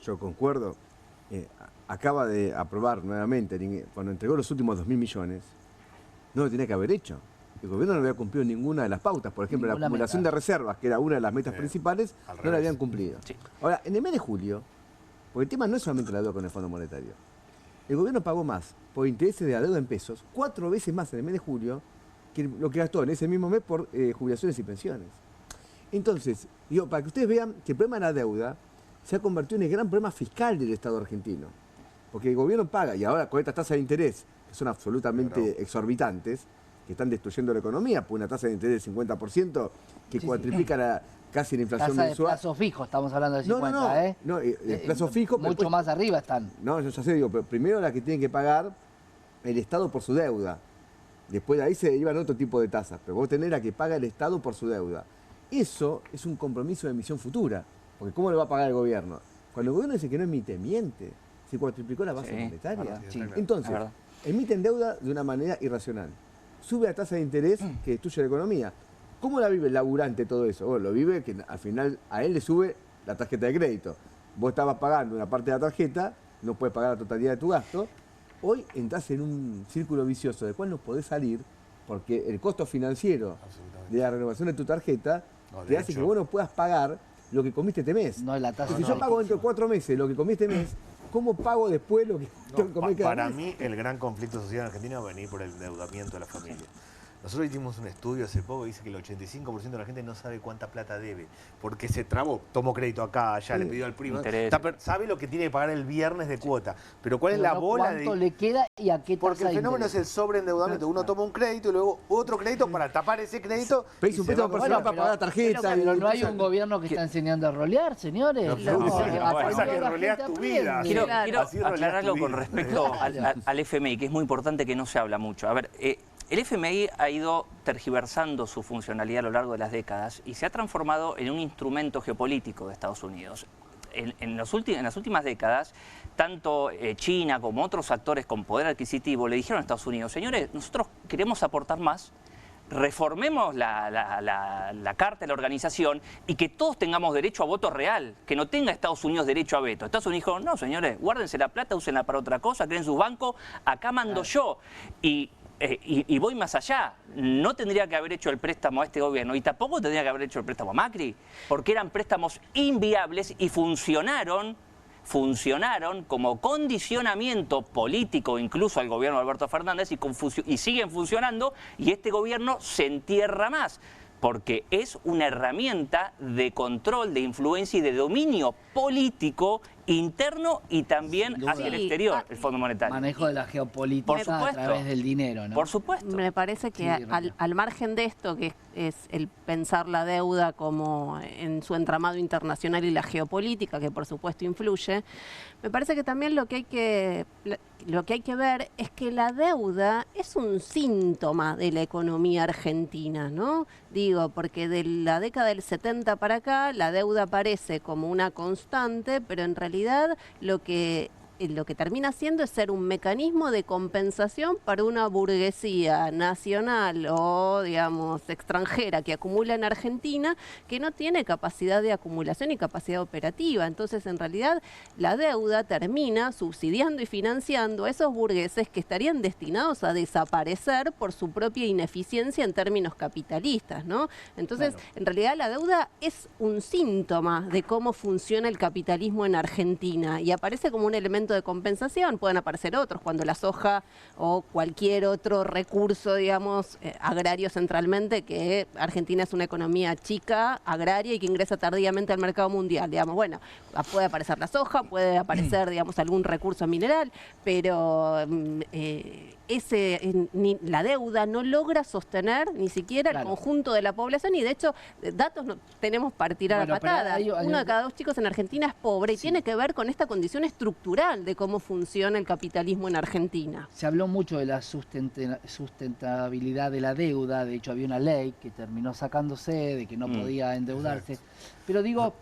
yo concuerdo, acaba de aprobar nuevamente, cuando entregó los últimos 2.000 millones, no lo tenía que haber hecho. El gobierno no había cumplido ninguna de las pautas. Por ejemplo, la acumulación de reservas, que era una de las metas principales, no la habían cumplido. Sí. Ahora, en el mes de julio, porque el tema no es solamente la deuda con el Fondo Monetario, el gobierno pagó más por intereses de la deuda en pesos, 4 veces más en el mes de julio, que lo que gastó en ese mismo mes por jubilaciones y pensiones. Entonces, digo, para que ustedes vean que el problema de la deuda se ha convertido en el gran problema fiscal del Estado argentino. Porque el gobierno paga, y ahora con estas tasas de interés, que son absolutamente exorbitantes, que están destruyendo la economía, por una tasa de interés del 50% que cuatriplica casi la inflación tasa mensual. De plazo fijo, estamos hablando de 50, no, el plazo fijo. Mucho después, más arriba están. No, yo ya sé, digo, pero primero la que tiene que pagar el Estado por su deuda. Después de ahí se derivan otro tipo de tasas, pero vos tenés la que paga el Estado por su deuda. Eso es un compromiso de emisión futura, porque ¿cómo lo va a pagar el gobierno? Cuando el gobierno dice que no emite, miente. Se cuatriplicó la base monetaria. Entonces, emiten deuda de una manera irracional. Sube la tasa de interés que destruye la economía. ¿Cómo la vive el laburante todo eso? Bueno, lo vive que al final a él le sube la tarjeta de crédito. Vos estabas pagando una parte de la tarjeta, no puedes pagar la totalidad de tu gasto. Hoy entras en un círculo vicioso del cual no podés salir porque el costo financiero de la renovación de tu tarjeta te hace que vos no puedas pagar lo que comiste este mes. No es la tasa. Si yo pago dentro de 4 meses lo que comiste este mes, ¿cómo pago después lo que comí cada Para mes? mí, el gran conflicto social en Argentina va a venir por el endeudamiento de la familia. Nosotros hicimos un estudio hace poco que dice que el 85% de la gente no sabe cuánta plata debe, porque se trabó, tomó crédito acá, allá, le pidió al primo. Sabe lo que tiene que pagar el viernes de cuota, pero ¿cuál es la bola de...? ¿Cuánto le queda y a qué tasa? Porque el fenómeno es el sobreendeudamiento. Uno toma un crédito y luego otro crédito para tapar ese crédito. Pero hizo un préstamo personal para pagar la tarjeta. Pero no hay un gobierno que está enseñando a rolear, señores. Pasa que roleás tu vida. Quiero aclarar algo con respecto al FMI, que es muy importante que no se habla mucho. A ver, el FMI ha ido tergiversando su funcionalidad a lo largo de las décadas y se ha transformado en un instrumento geopolítico de Estados Unidos. En las últimas décadas, tanto China como otros actores con poder adquisitivo le dijeron a Estados Unidos, señores, nosotros queremos aportar más, reformemos la carta de la organización y que todos tengamos derecho a voto real, que no tenga Estados Unidos derecho a veto. Estados Unidos dijo, no señores, guárdense la plata, úsenla para otra cosa, creen sus bancos, acá mando yo. Y voy más allá, no tendría que haber hecho el préstamo a este gobierno y tampoco tendría que haber hecho el préstamo a Macri, porque eran préstamos inviables y funcionaron como condicionamiento político incluso al gobierno de Alberto Fernández y siguen funcionando y este gobierno se entierra más. Porque es una herramienta de control, de influencia y de dominio político interno y también Sin duda. hacia el Sí, exterior, el Fondo Monetario. Manejo de la geopolítica Por supuesto. a través del dinero, ¿no? Por supuesto. Me parece que Sí, Raquel. al margen de esto, que es el pensar la deuda como en su entramado internacional y la geopolítica, que por supuesto influye, me parece que también lo que hay que ver es que la deuda es un síntoma de la economía argentina, ¿no? Digo, porque de la década del 70 para acá, la deuda aparece como una constante, pero en realidad lo que termina siendo es ser un mecanismo de compensación para una burguesía nacional o, digamos, extranjera que acumula en Argentina, que no tiene capacidad de acumulación y capacidad operativa. Entonces, en realidad, la deuda termina subsidiando y financiando a esos burgueses que estarían destinados a desaparecer por su propia ineficiencia en términos capitalistas, ¿no? Entonces, Claro. en realidad, la deuda es un síntoma de cómo funciona el capitalismo en Argentina y aparece como un elemento de compensación. Pueden aparecer otros, cuando la soja o cualquier otro recurso, digamos, agrario centralmente, que Argentina es una economía chica, agraria y que ingresa tardíamente al mercado mundial, digamos. Bueno, puede aparecer la soja, puede aparecer, digamos, algún recurso mineral, pero la deuda no logra sostener ni siquiera Claro. el conjunto de la población y de hecho datos no tenemos para tirar Bueno, a pero patada. hay- Uno de cada dos chicos en Argentina es pobre y Sí. tiene que ver con esta condición estructural de cómo funciona el capitalismo en Argentina. Se habló mucho de la sustentabilidad de la deuda, de hecho había una ley que terminó sacándose, de que no podía endeudarse. Pero digo,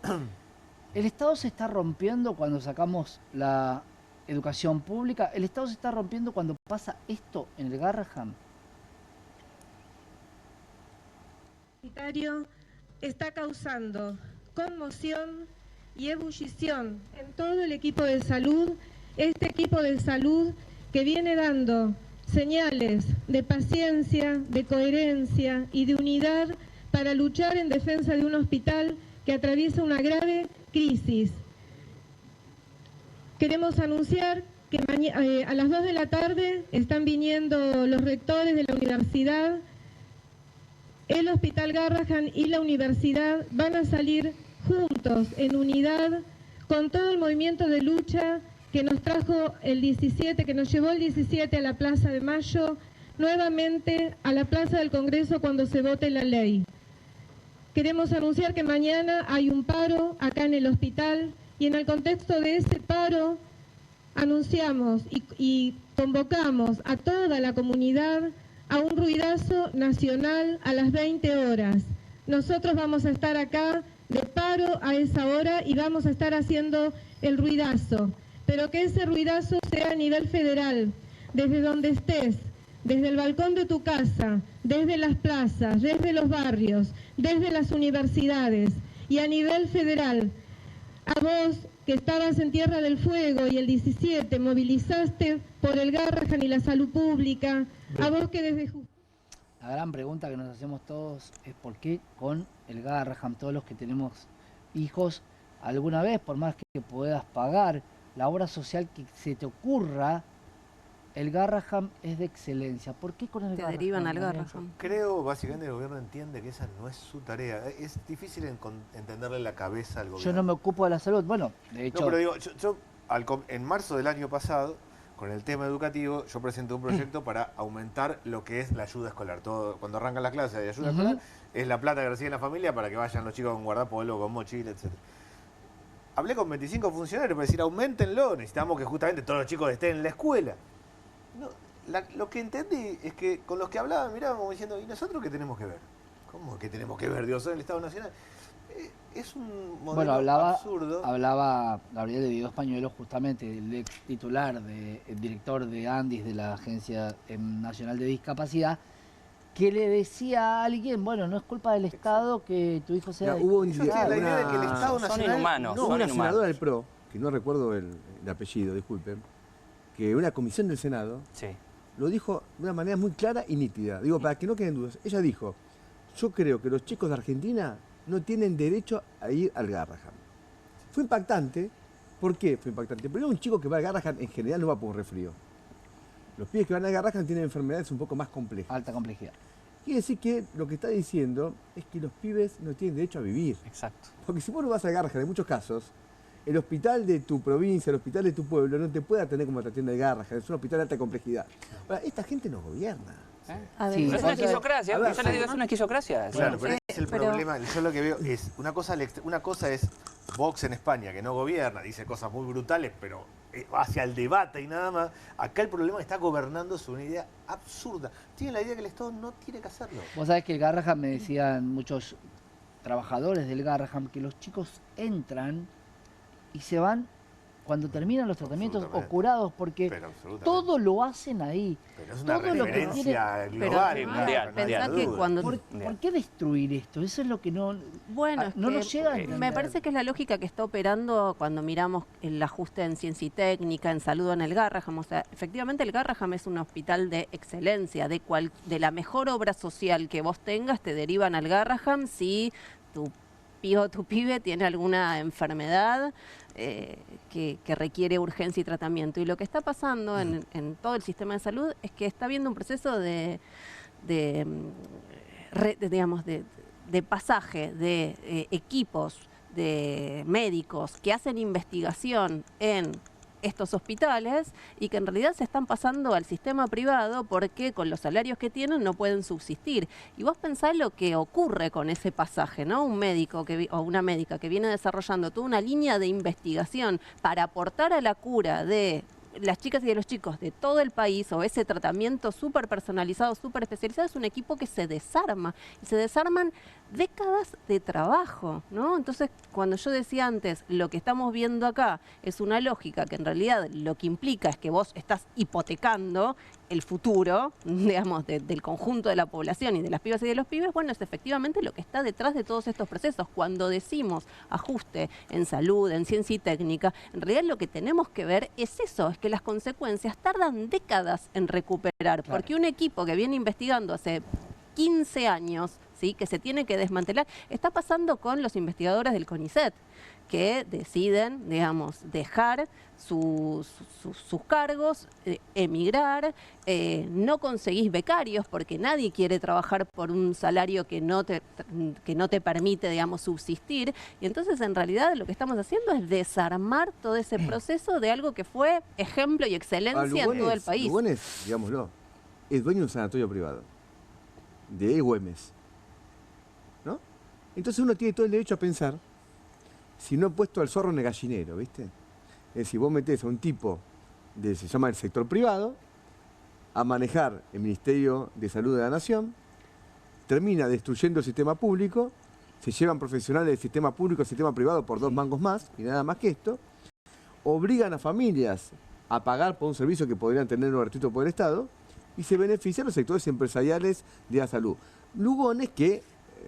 el Estado se está rompiendo cuando sacamos la educación pública, el Estado se está rompiendo cuando pasa esto en el Garrahan. Está causando conmoción y ebullición en todo el equipo de salud, este equipo de salud que viene dando señales de paciencia, de coherencia y de unidad para luchar en defensa de un hospital que atraviesa una grave crisis. Queremos anunciar que a las 2 de la tarde están viniendo los rectores de la universidad. El Hospital Garrahan y la universidad van a salir juntos, en unidad, con todo el movimiento de lucha que nos trajo el 17, que nos llevó el 17 a la Plaza de Mayo, nuevamente a la Plaza del Congreso cuando se vote la ley. Queremos anunciar que mañana hay un paro acá en el hospital y en el contexto de ese paro anunciamos y convocamos a toda la comunidad a un ruidazo nacional a las 20 horas. Nosotros vamos a estar acá de paro a esa hora y vamos a estar haciendo el ruidazo, pero que ese ruidazo sea a nivel federal, desde donde estés, desde el balcón de tu casa, desde las plazas, desde los barrios, desde las universidades y a nivel federal. A vos que estabas en Tierra del Fuego y el 17 movilizaste por el Garrahan y la salud pública, a vos que desde... La gran pregunta que nos hacemos todos es por qué con el Garrahan, todos los que tenemos hijos, alguna vez, por más que puedas pagar la obra social que se te ocurra, el Garrahan es de excelencia. ¿Por qué con el Te Garrahan? derivan al Lorenzo? Garrahan. Creo, básicamente, el gobierno entiende que esa no es su tarea. Es difícil entenderle la cabeza al gobierno. Yo no me ocupo de la salud. Bueno, de hecho... No, pero digo, en marzo del año pasado, con el tema educativo, yo presenté un proyecto para aumentar lo que es la ayuda escolar. Cuando arrancan las clases de ayuda escolar, es la plata que recibe la familia para que vayan los chicos con guardapolvo, con mochila, etc. Hablé con 25 funcionarios para decir, aumentenlo, necesitamos que justamente todos los chicos estén en la escuela. No, lo que entendí es que con los que hablaban, miraban como diciendo, ¿y nosotros qué tenemos que ver? ¿Cómo que tenemos que ver? Dios, en el Estado Nacional. Es un modelo absurdo. Hablaba Gabriel de Dios Pañuelos, justamente, el ex titular, el director de ANDIS, de la Agencia Nacional de Discapacidad, que le decía a alguien, bueno, no es culpa del Estado que tu hijo sea... Hubo Yo tengo la idea de que el Estado Son Nacional... inhumanos, No, son una inhumanos. senadora del PRO, que no recuerdo el apellido, disculpen, que una comisión del Senado Sí. lo dijo de una manera muy clara y nítida. Digo, para que no queden dudas. Ella dijo, yo creo que los chicos de Argentina no tienen derecho a ir al Garrahan. Fue impactante. ¿Por qué fue impactante? Primero, un chico que va al Garrahan en general no va por un resfrío. Los pibes que van al Garrahan tienen enfermedades un poco más complejas. Alta complejidad. Quiere decir que lo que está diciendo es que los pibes no tienen derecho a vivir. Exacto. Porque si vos no vas al Garrahan, en muchos casos, el hospital de tu provincia, el hospital de tu pueblo, no te puede atender como te atiende el Garrahan. Es un hospital de alta complejidad. Ahora, esta gente nos gobierna. Sí, Es una esquizocracia, A ver, yo les digo, es una esquizocracia. Claro, pero ese es el problema. Yo lo que veo es, una cosa es Vox en España, que no gobierna, dice cosas muy brutales, pero hacia el debate y nada más. Acá el problema está gobernando sobre una idea absurda. Tiene la idea que el Estado no tiene que hacerlo. Vos sabés que el Garrahan, me decían muchos trabajadores del Garrahan, que los chicos entran y se van cuando terminan los tratamientos o curados, porque todo lo hacen ahí. Pero es una todo lo que referencia tiene, global. Pero, mundial, pensá que cuando... ¿Por qué destruir esto? Eso es lo que no... Bueno, es no que nos llega a entender. me parece que es la lógica que está operando cuando miramos el ajuste en ciencia y técnica, en salud en el Garrahan. O sea, efectivamente el Garrahan es un hospital de excelencia, de la mejor obra social que vos tengas, te derivan al Garrahan si tu pibe tiene alguna enfermedad que requiere urgencia y tratamiento. Y lo que está pasando en todo el sistema de salud es que está habiendo un proceso de pasaje de equipos de médicos que hacen investigación en estos hospitales y que en realidad se están pasando al sistema privado porque con los salarios que tienen no pueden subsistir. Y vos pensás lo que ocurre con ese pasaje, ¿no? Un médico o una médica que viene desarrollando toda una línea de investigación para aportar a la cura de las chicas y de los chicos de todo el país, o ese tratamiento súper personalizado, súper especializado, es un equipo que se desarma. Y se desarman décadas de trabajo, ¿no? Entonces, cuando yo decía antes, lo que estamos viendo acá es una lógica que en realidad lo que implica es que vos estás hipotecando el futuro, digamos, del conjunto de la población y de las pibas y de los pibes, bueno, es efectivamente lo que está detrás de todos estos procesos. Cuando decimos ajuste en salud, en ciencia y técnica, en realidad lo que tenemos que ver es eso, es que las consecuencias tardan décadas en recuperar, porque un equipo que viene investigando hace 15 años, ¿sí?, que se tiene que desmantelar, está pasando con los investigadores del CONICET, que deciden, digamos, dejar sus cargos, emigrar, no conseguís becarios porque nadie quiere trabajar por un salario que no te permite, digamos, subsistir. Y entonces, en realidad, lo que estamos haciendo es desarmar todo ese proceso de algo que fue ejemplo y excelencia en todo el país. Lugones, digámoslo, es dueño de un sanatorio privado, de Güemes, ¿no? Entonces uno tiene todo el derecho a pensar si no he puesto al zorro en el gallinero, ¿viste? Es decir, vos metés a un tipo, se llama el sector privado, a manejar el Ministerio de Salud de la Nación, termina destruyendo el sistema público, se llevan profesionales del sistema público al sistema privado por 2 mangos más, y nada más que esto, obligan a familias a pagar por un servicio que podrían tener gratuito por el Estado, y se benefician los sectores empresariales de la salud. Lugones que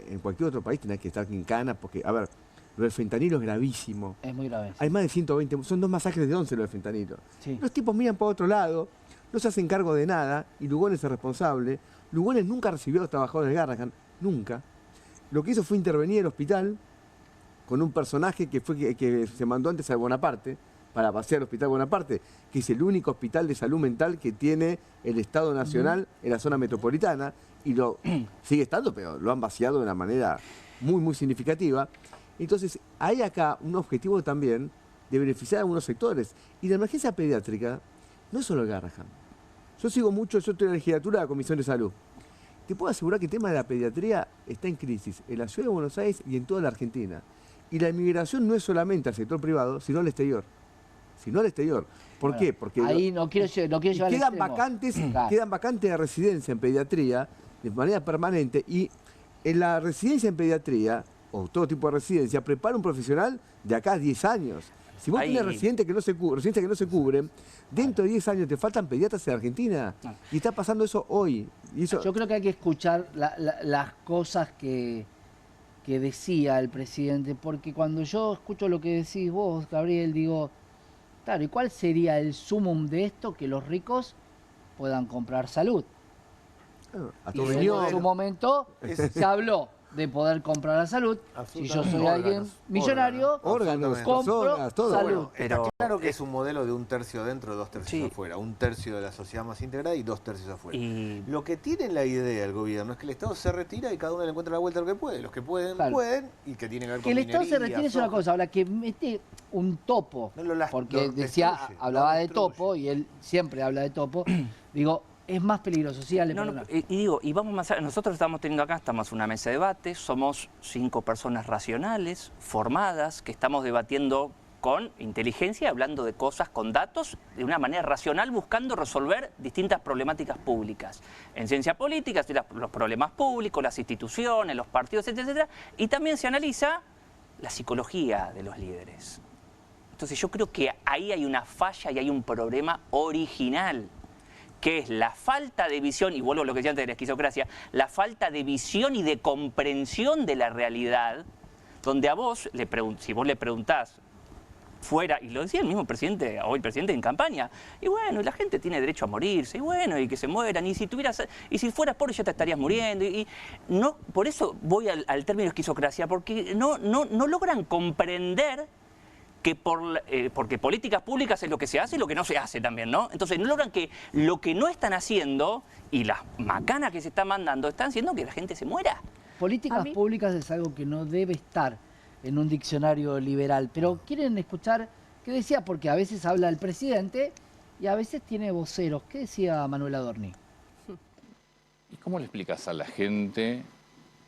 en cualquier otro país tenés que estar en cana, porque, a ver, lo del fentanilo es gravísimo. Es muy grave. Hay más de 120, son 2 masacres de 11 lo del fentanilo. Sí. Los tipos miran para otro lado, no se hacen cargo de nada, y Lugones es responsable. Lugones nunca recibió a los trabajadores de Garrahan, nunca. Lo que hizo fue intervenir el hospital con un personaje que se mandó antes a Bonaparte, para pasear el Hospital Bonaparte, que es el único hospital de salud mental que tiene el Estado Nacional en la zona metropolitana, y lo sigue estando, pero lo han vaciado de una manera muy, muy significativa. Entonces, hay acá un objetivo también de beneficiar a algunos sectores. Y la emergencia pediátrica no es solo el Garrahan. Yo estoy en la legislatura de la Comisión de Salud. Te puedo asegurar que el tema de la pediatría está en crisis en la Ciudad de Buenos Aires y en toda la Argentina. Y la inmigración no es solamente al sector privado, sino al exterior. ¿Por qué? Porque ahí no quiero llevar quedan vacantes de residencia en pediatría de manera permanente, y en la residencia en pediatría, o todo tipo de residencia, prepara un profesional de acá a 10 años. Si vos tenés residencias que no se cubren, dentro de 10 años te faltan pediatras en Argentina. Y está pasando eso hoy. Y eso... Yo creo que hay que escuchar las cosas que decía el presidente, porque cuando yo escucho lo que decís vos, Gabriel, digo, claro, ¿y cuál sería el sumum de esto? Que los ricos puedan comprar salud. A Y tu en su momento se habló de poder comprar la salud. Si yo soy Órganos, alguien millonario, órganos, compro personas, todo. salud. Bueno, Pero está claro que es un modelo de 1/3 dentro, 2/3 Sí. afuera. 1/3 de la sociedad más integrada y 2/3 afuera. Y Lo que tiene la idea el gobierno es que el Estado se retira y cada uno le encuentra la vuelta a lo que puede. Los que pueden, Claro. pueden, y que tiene que ver con Que el Estado se minería, retire es una soja. cosa, ahora que mete un topo, No lo porque lo decía, destruye, hablaba lo de destruye. topo, y él siempre habla de topo, digo, es más peligroso, sí, dale, No, no, perdona. y digo, y vamos más allá. Nosotros estamos teniendo acá, estamos en una mesa de debate, somos 5 personas racionales, formadas, que estamos debatiendo con inteligencia, hablando de cosas con datos, de una manera racional, buscando resolver distintas problemáticas públicas. En ciencia política, los problemas públicos, las instituciones, los partidos, etcétera, etcétera, y también se analiza la psicología de los líderes. Entonces yo creo que ahí hay una falla y hay un problema original, que es la falta de visión, y vuelvo a lo que decía antes de la esquizocracia, la falta de visión y de comprensión de la realidad, donde a vos, si vos le preguntás fuera, y lo decía el mismo presidente, hoy presidente en campaña, y bueno, y la gente tiene derecho a morirse, y bueno, y que se mueran, y si fueras pobre ya te estarías muriendo, y no, por eso voy al término esquizocracia, porque no logran comprender que porque políticas públicas es lo que se hace y lo que no se hace también, ¿no? Entonces no logran que lo que no están haciendo y las macanas que se están mandando están haciendo que la gente se muera. Políticas públicas es algo que no debe estar en un diccionario liberal, pero quieren escuchar qué decía, porque a veces habla el presidente y a veces tiene voceros. ¿Qué decía Manuel Adorni? ¿Y cómo le explicas a la gente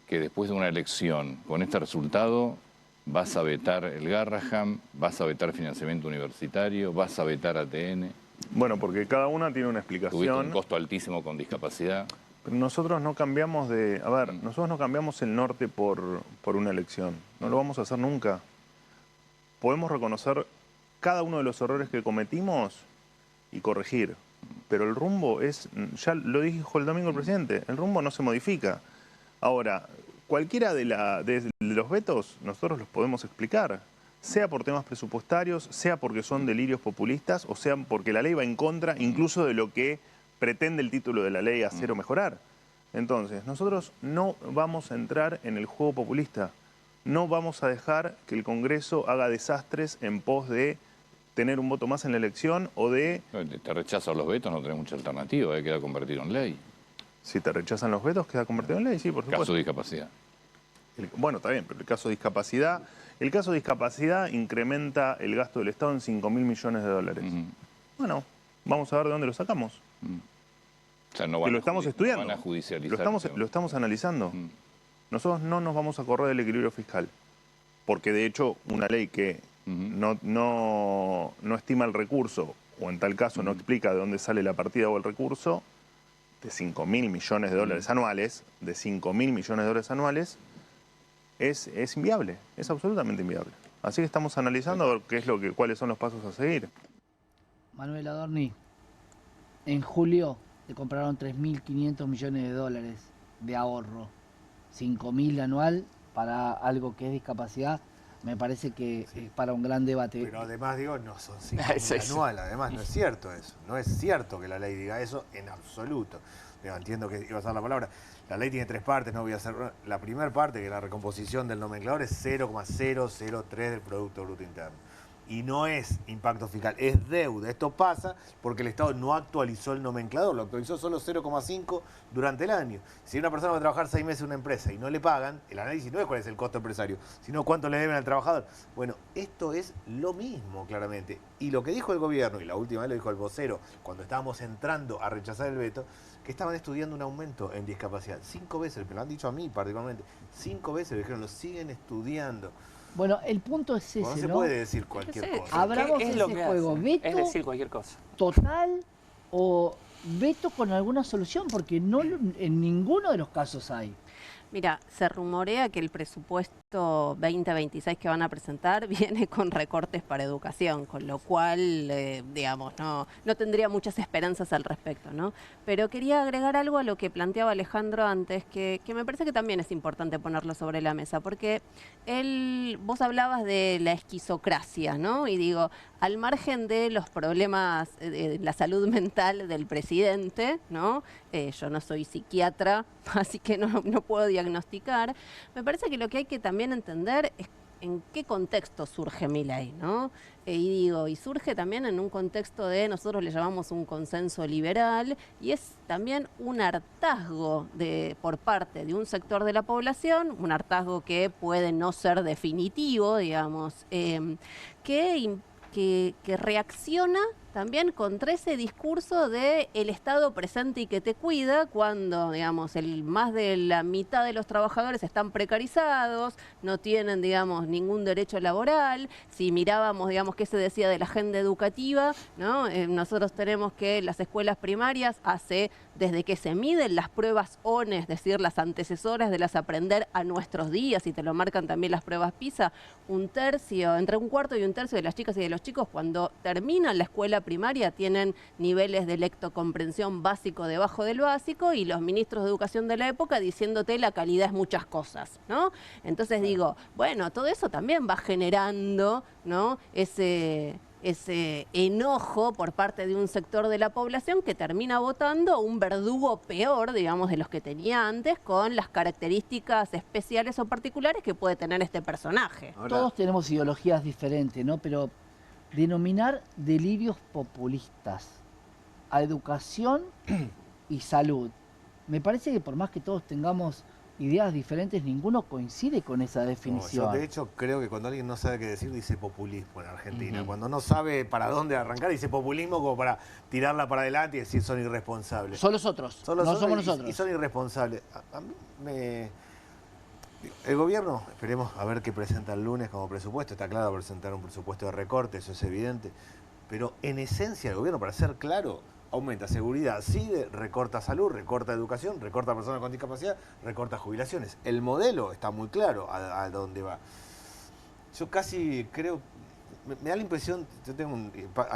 que después de una elección con este resultado vas a vetar el Garrahan, vas a vetar financiamiento universitario, vas a vetar ATN? Bueno, porque cada una tiene una Tuviste explicación. un costo altísimo con discapacidad. Pero nosotros no cambiamos nosotros no cambiamos el norte por una elección. No lo vamos a hacer nunca. Podemos reconocer cada uno de los errores que cometimos y corregir. Pero el rumbo es, ya lo dijo el domingo el presidente, el rumbo no se modifica. Ahora, cualquiera de los vetos nosotros los podemos explicar, sea por temas presupuestarios, sea porque son delirios populistas, o sea porque la ley va en contra incluso de lo que pretende el título de la ley hacer o mejorar. Entonces, nosotros no vamos a entrar en el juego populista. No vamos a dejar que el Congreso haga desastres en pos de tener un voto más en la elección o de... Te rechazan los vetos, no tenés mucha alternativa, queda convertido en ley. Si te rechazan los vetos, queda convertido en ley, sí, por supuesto. Caso de discapacidad. Bueno, está bien, pero el caso de discapacidad incrementa el gasto del Estado en 5.000 millones de dólares. Bueno, vamos a ver de dónde lo sacamos. O sea, no Que lo estamos estudiando, no van a judicializar. lo estamos analizando. Nosotros no nos vamos a correr del equilibrio fiscal, porque de hecho una ley que no estima el recurso, o en tal caso no explica de dónde sale la partida o el recurso, de 5.000 millones de dólares anuales, es inviable, es absolutamente inviable. Así que estamos analizando a ver cuáles son los pasos a seguir. Manuel Adorni, en julio te compraron 3.500 millones de dólares de ahorro, 5.000 anual para algo que es discapacidad. Me parece que es para un gran debate. Pero además, digo, no son 5.000 anual, además no es cierto eso. No es cierto que la ley diga eso en absoluto. Digo, entiendo que iba a ser la palabra. La ley tiene 3 partes, no voy a hacer... La primera parte, que es la recomposición del nomenclador, es 0,003 del Producto Bruto Interno. Y no es impacto fiscal, es deuda. Esto pasa porque el Estado no actualizó el nomenclador, lo actualizó solo 0,5 durante el año. Si una persona va a trabajar 6 meses en una empresa y no le pagan, el análisis no es cuál es el costo empresario, sino cuánto le deben al trabajador. Bueno, esto es lo mismo, claramente. Y lo que dijo el gobierno, y la última vez lo dijo el vocero, cuando estábamos entrando a rechazar el veto, que estaban estudiando un aumento en discapacidad. 5 veces, me lo han dicho a mí particularmente, 5 veces, me dijeron, lo siguen estudiando. Bueno, el punto es ese, No se ¿no? puede decir cualquier cosa. Abramos ¿Qué es ese lo que juego. hacen? ¿Veto Es decir cualquier cosa. total o veto con alguna solución? Porque no en ninguno de los casos hay. Mira, se rumorea que el presupuesto presupuesto 2026 que van a presentar viene con recortes para educación, con lo cual, digamos, no tendría muchas esperanzas al respecto, ¿no? Pero quería agregar algo a lo que planteaba Alejandro antes, que me parece que también es importante ponerlo sobre la mesa, porque vos hablabas de la esquizocracia, ¿no? Y digo, al margen de los problemas de la salud mental del presidente, ¿no? Yo no soy psiquiatra, así que no puedo diagnosticar. Me parece que lo que hay que también entender es en qué contexto surge Milei, ¿no? Y surge también en un contexto de, nosotros le llamamos un consenso liberal, y es también un hartazgo por parte de un sector de la población, un hartazgo que puede no ser definitivo, digamos, que reacciona también contra ese discurso de el Estado presente y que te cuida, cuando, digamos, más de la mitad de los trabajadores están precarizados, no tienen, digamos, ningún derecho laboral. Si mirábamos, digamos, qué se decía de la agenda educativa, ¿no? Nosotros tenemos que las escuelas primarias desde que se miden las pruebas ONE, es decir, las antecesoras de las Aprender a nuestros días, y te lo marcan también las pruebas PISA, entre un cuarto y un tercio de las chicas y de los chicos, cuando terminan la escuela primaria, tienen niveles de lectocomprensión básico debajo del básico, y los ministros de educación de la época diciéndote la calidad es muchas cosas, ¿no? Entonces digo, bueno, todo eso también va generando, ¿no? ese enojo por parte de un sector de la población que termina votando un verdugo peor, digamos, de los que tenía antes, con las características especiales o particulares que puede tener este personaje. Ahora, todos tenemos ideologías diferentes, ¿no? Pero denominar delirios populistas a educación y salud, me parece que por más que todos tengamos ideas diferentes, ninguno coincide con esa definición. No, yo de hecho creo que cuando alguien no sabe qué decir, dice populismo en Argentina. Cuando no sabe para dónde arrancar, dice populismo como para tirarla para adelante y decir son irresponsables. Son los otros, no somos nosotros. Y son irresponsables. A mí el gobierno, esperemos a ver qué presenta el lunes como presupuesto. Está claro, presentar un presupuesto de recorte, eso es evidente. Pero en esencia el gobierno, para ser claro, aumenta seguridad, sigue, recorta salud, recorta educación, recorta personas con discapacidad, recorta jubilaciones. El modelo está muy claro a dónde va. Yo casi creo, me da la impresión, a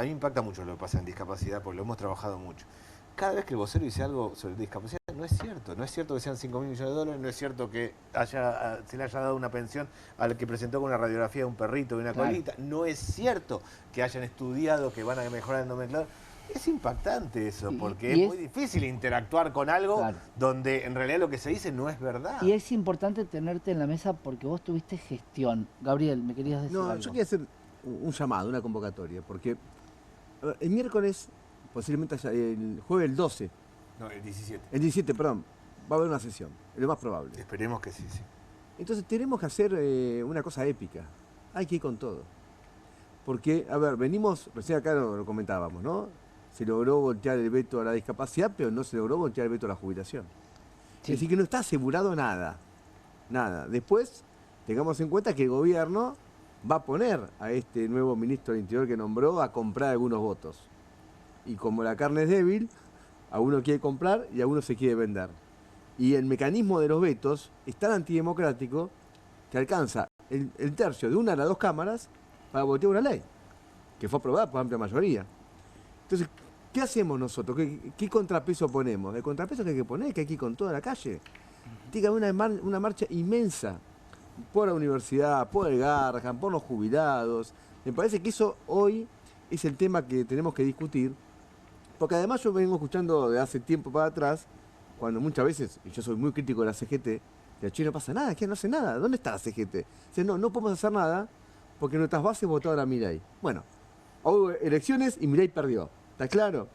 mí me impacta mucho lo que pasa en discapacidad, porque lo hemos trabajado mucho. Cada vez que el vocero dice algo sobre discapacidad, no es cierto. No es cierto que sean 5.000 millones de dólares, no es cierto que se le haya dado una pensión al que presentó con una radiografía de un perrito y una colita. No es cierto que hayan estudiado que van a mejorar el nomenclador. Es impactante eso, porque es muy difícil interactuar con algo donde en realidad lo que se dice no es verdad. Y es importante tenerte en la mesa porque vos tuviste gestión. Gabriel, ¿me querías decir algo? Yo quería hacer un llamado, una convocatoria, porque el miércoles, posiblemente el jueves el 12. No, el 17. El 17, perdón, va a haber una sesión, es lo más probable. Esperemos que sí, sí. Entonces tenemos que hacer una cosa épica, hay que ir con todo. Porque, a ver, venimos, recién acá lo comentábamos, ¿no? Se logró voltear el veto a la discapacidad, pero no se logró voltear el veto a la jubilación. Sí. Es decir, que no está asegurado nada. Nada. Después, tengamos en cuenta que el gobierno va a poner a este nuevo ministro del Interior que nombró a comprar algunos votos. Y como la carne es débil, a uno quiere comprar y a uno se quiere vender. Y el mecanismo de los vetos es tan antidemocrático que alcanza el tercio de una a las dos cámaras para votar una ley, que fue aprobada por amplia mayoría. Entonces, ¿qué hacemos nosotros? ¿Qué contrapeso ponemos? El contrapeso que hay que poner es que hay que ir con toda la calle. Tiene que haber una marcha inmensa por la universidad, por el Garrahan, por los jubilados. Me parece que eso hoy es el tema que tenemos que discutir, porque además yo vengo escuchando de hace tiempo para atrás, cuando muchas veces, y yo soy muy crítico de la CGT, que aquí no pasa nada, que no hace nada. ¿Dónde está la CGT? Dice, no podemos hacer nada porque nuestras bases votaron a Milei. Bueno, hubo elecciones y Milei perdió. ¿Está claro?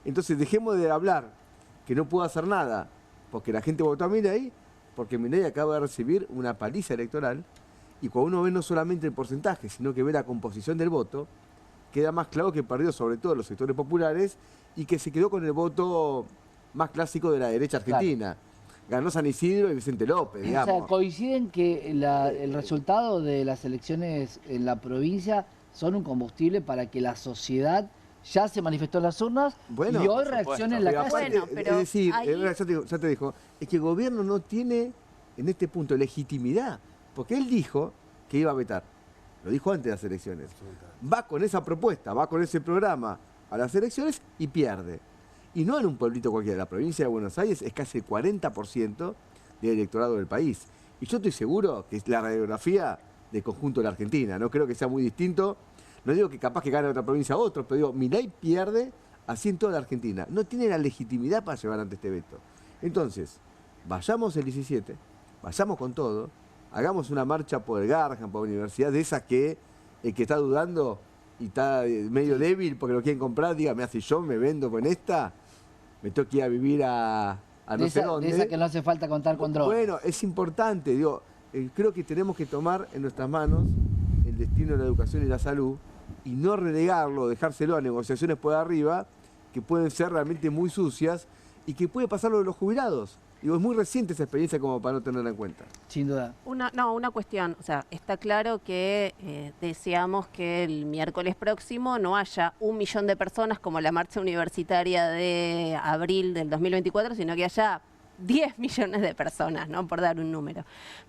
Entonces dejemos de hablar que no puedo hacer nada porque la gente votó a Milei, porque Milei acaba de recibir una paliza electoral, y cuando uno ve no solamente el porcentaje, sino que ve la composición del voto, queda más claro que perdió sobre todo los sectores populares y que se quedó con el voto más clásico de la derecha argentina. Claro. Ganó San Isidro y Vicente López, digamos. O sea, coinciden que el resultado de las elecciones en la provincia son un combustible para que la sociedad ya se manifestó en las urnas, y hoy reacciona en la calle. Bueno, pero es decir, ahí... ya te dijo, es que el gobierno no tiene en este punto legitimidad, Porque él dijo que iba a vetar. Lo dijo antes de las elecciones. Va con esa propuesta, va con ese programa a las elecciones y pierde. Y no en un pueblito cualquiera. La provincia de Buenos Aires es casi el 40% del electorado del país. Y yo estoy seguro que es la radiografía del conjunto de la Argentina. No creo que sea muy distinto. No digo que capaz que gane otra provincia a otro, pero digo, Milei pierde así en toda la Argentina. No tiene la legitimidad para llevar ante este veto. Entonces, vayamos el 17, vayamos con todo, hagamos una marcha por el Garrahan, por la universidad, de esas que el que está dudando y está medio débil porque lo quieren comprar, diga, me hace yo, me vendo con esta, me tengo que ir a vivir a no sé dónde. De esa que no hace falta contar con drogas. Bueno, es importante, digo, creo que tenemos que tomar en nuestras manos el destino de la educación y la salud y no relegarlo, dejárselo a negociaciones por arriba que pueden ser realmente muy sucias y que puede pasar lo de los jubilados. Digo, es muy reciente esa experiencia como para no tenerla en cuenta. Sin duda. Una cuestión, o sea, está claro que deseamos que el miércoles próximo no haya 1 millón de personas como la marcha universitaria de abril del 2024, sino que haya 10 millones de personas, ¿no? Por dar un número.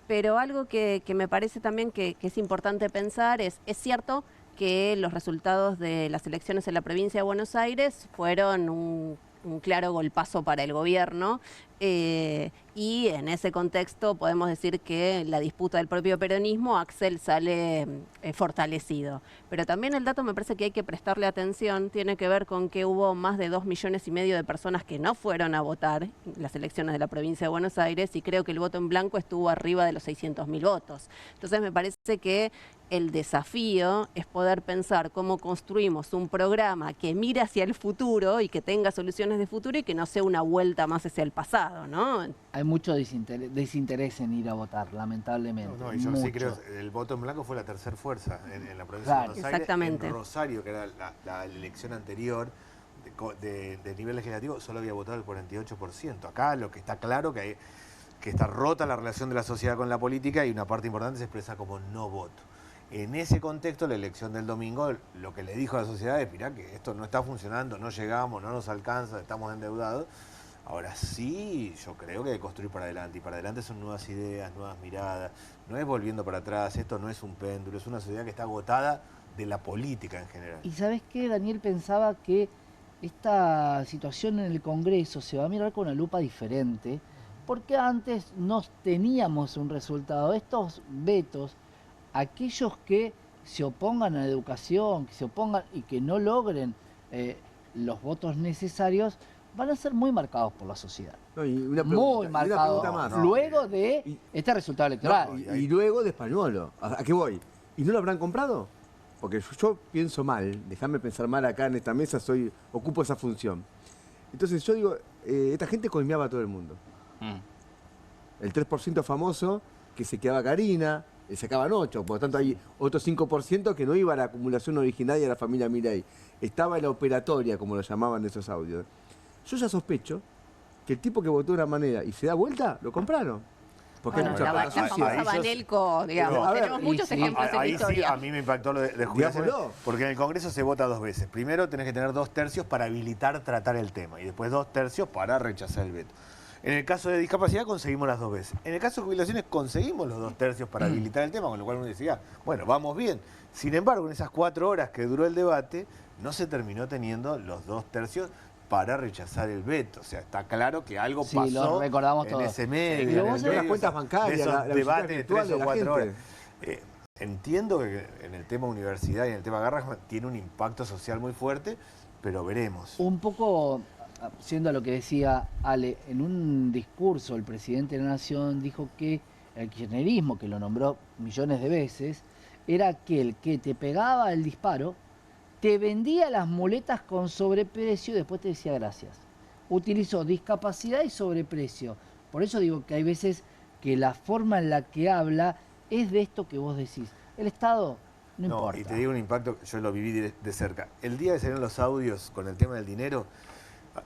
Pero algo que me parece también que es importante pensar es cierto que los resultados de las elecciones en la provincia de Buenos Aires fueron un claro golpazo para el gobierno y en ese contexto podemos decir que la disputa del propio peronismo, Axel sale fortalecido. Pero también el dato me parece que hay que prestarle atención, tiene que ver con que hubo más de 2,5 millones de personas que no fueron a votar en las elecciones de la provincia de Buenos Aires y creo que el voto en blanco estuvo arriba de los 600.000 votos. Entonces me parece que el desafío es poder pensar cómo construimos un programa que mire hacia el futuro y que tenga soluciones de futuro y que no sea una vuelta más hacia el pasado, ¿no? Hay mucho desinterés en ir a votar, lamentablemente. No, y yo mucho. sí creo que el voto en blanco fue la tercera fuerza en la provincia de Buenos Aires. Exactamente. En Rosario, que era la elección anterior de nivel legislativo, solo había votado el 48%. Acá lo que está claro que está rota la relación de la sociedad con la política y una parte importante se expresa como no voto. En ese contexto, la elección del domingo, lo que le dijo a la sociedad es, mirá que esto no está funcionando, no llegamos, no nos alcanza, estamos endeudados. Ahora sí, yo creo que hay que construir para adelante, y para adelante son nuevas ideas, nuevas miradas, no es volviendo para atrás, esto no es un péndulo, es una sociedad que está agotada de la política en general. Y ¿sabes qué? Daniel pensaba que esta situación en el Congreso se va a mirar con una lupa diferente, porque antes no teníamos un resultado. Estos vetos, aquellos que se opongan a la educación, que se opongan y que no logren los votos necesarios, van a ser muy marcados por la sociedad. No, y una pregunta, muy marcados. Luego de este resultado electoral. No, y luego de Españolo. ¿A qué voy? ¿Y no lo habrán comprado? Porque yo pienso mal, déjame pensar mal acá en esta mesa, ocupo esa función. Entonces yo digo, esta gente coimeaba a todo el mundo. El 3% famoso que se quedaba Karina, le sacaban 8, por lo tanto hay otro 5% que no iba a la acumulación originaria de la familia Milei. Estaba en la operatoria, como lo llamaban esos audios. Yo ya sospecho que el tipo que votó de una manera y se da vuelta, lo compraron. Porque hay mucha plata la sucia. famosa Banelco, digamos. A ver, tenemos muchos ejemplos en la Ahí sí, historia. a mí me impactó lo de jubilaciones, Digámoslo. porque en el Congreso se vota 2 veces. Primero tenés que tener 2 tercios para habilitar tratar el tema y después 2 tercios para rechazar el veto. En el caso de discapacidad conseguimos las 2 veces. En el caso de jubilaciones conseguimos los 2 tercios para habilitar el tema, con lo cual uno decía, bueno, vamos bien. Sin embargo, en esas 4 horas que duró el debate, no se terminó teniendo los 2 tercios para rechazar el veto. O sea, está claro que algo Sí, pasó lo recordamos en todos. ese medio. Pero en vos el sabés las medio cuentas de bancarias, esos la debates de virtual 3 o de la 4 horas. gente. Entiendo que en el tema universidad y en el tema Garrahan tiene un impacto social muy fuerte, pero veremos. Un poco, siendo a lo que decía Ale, en un discurso el presidente de la Nación dijo que el kirchnerismo, que lo nombró millones de veces, era aquel que te pegaba el disparo, te vendía las muletas con sobreprecio y después te decía gracias. Utilizó discapacidad y sobreprecio. Por eso digo que hay veces que la forma en la que habla es de esto que vos decís. El Estado no importa. Y te digo un impacto, yo lo viví de cerca. El día que salieron los audios con el tema del dinero,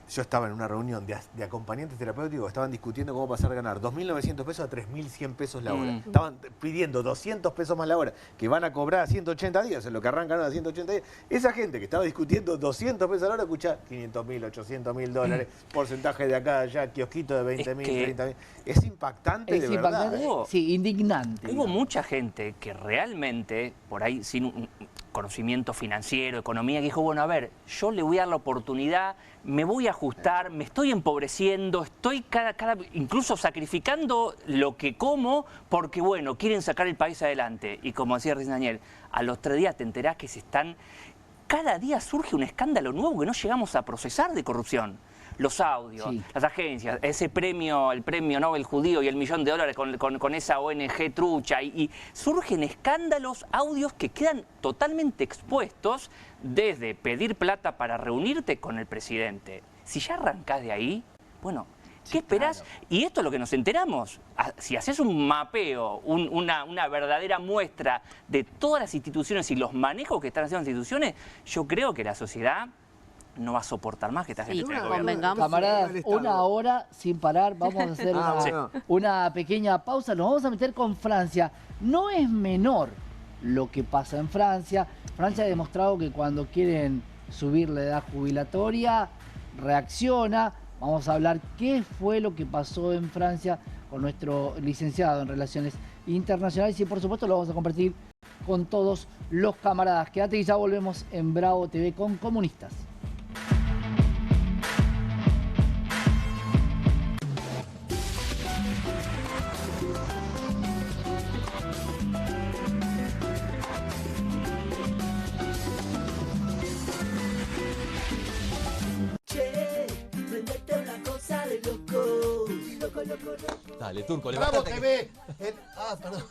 Yo estaba en una reunión de acompañantes terapéuticos, estaban discutiendo cómo pasar a ganar 2.900 pesos a 3.100 pesos la hora. Estaban pidiendo 200 pesos más la hora, que van a cobrar a 180 días, en lo que arrancan a 180 días. Esa gente que estaba discutiendo 200 pesos a la hora, escucha 500.000, 800.000 dólares, porcentaje de acá, allá, kiosquito de 20.000, 30.000. Es impactante, de verdad. Sí, indignante. Hubo mucha gente que realmente, por ahí, sin un conocimiento financiero, economía, que dijo, bueno, a ver, yo le voy a dar la oportunidad, me voy a ajustar, me estoy empobreciendo, estoy incluso sacrificando lo que como porque, bueno, quieren sacar el país adelante. Y como decía recién Daniel, a los 3 días te enterás que cada día surge un escándalo nuevo que no llegamos a procesar de corrupción. Los audios, las agencias, ese premio, el premio Nobel judío y el $1.000.000 con esa ONG trucha. Y surgen escándalos, audios que quedan totalmente expuestos desde pedir plata para reunirte con el presidente. Si ya arrancás de ahí, bueno, ¿qué esperás? Claro. Y esto es lo que nos enteramos. Si haces un mapeo, una verdadera muestra de todas las instituciones y los manejos que están haciendo las instituciones, yo creo que la sociedad no va a soportar más que esta gente. Camaradas, 1 hora sin parar, vamos a hacer una pequeña pausa, nos vamos a meter con Francia. No es menor lo que pasa en Francia. Francia ha demostrado que cuando quieren subir la edad jubilatoria, reacciona. Vamos a hablar qué fue lo que pasó en Francia con nuestro licenciado en Relaciones Internacionales y por supuesto lo vamos a compartir con todos los camaradas. Quédate y ya volvemos en Bravo TV con Comunistas. Dale, Turco, Bravo levántate. TV. Perdón.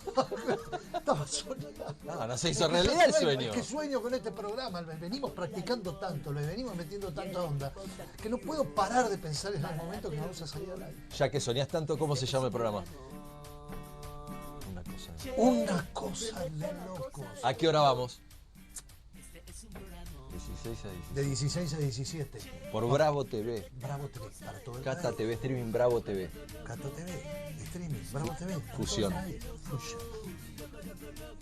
Estaba soñando. No se hizo realidad el sueño. ¿Qué sueño con este programa? Venimos practicando tanto, le venimos metiendo tanta onda, que no puedo parar de pensar en el momento que vamos a salir al aire. Ya que soñás tanto, ¿cómo se llama el programa? Una cosa de locos. ¿A qué hora vamos? 16 a 17. De 16 a 17. Por Bravo TV. Bravo TV. Para todo el Cata TV, streaming Bravo TV. Cata TV, streaming, Bravo TV. Fusión.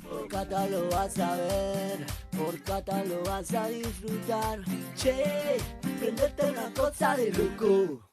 Por Cata lo vas a ver, por Cata lo vas a disfrutar. Che, prendete una cosa de loco.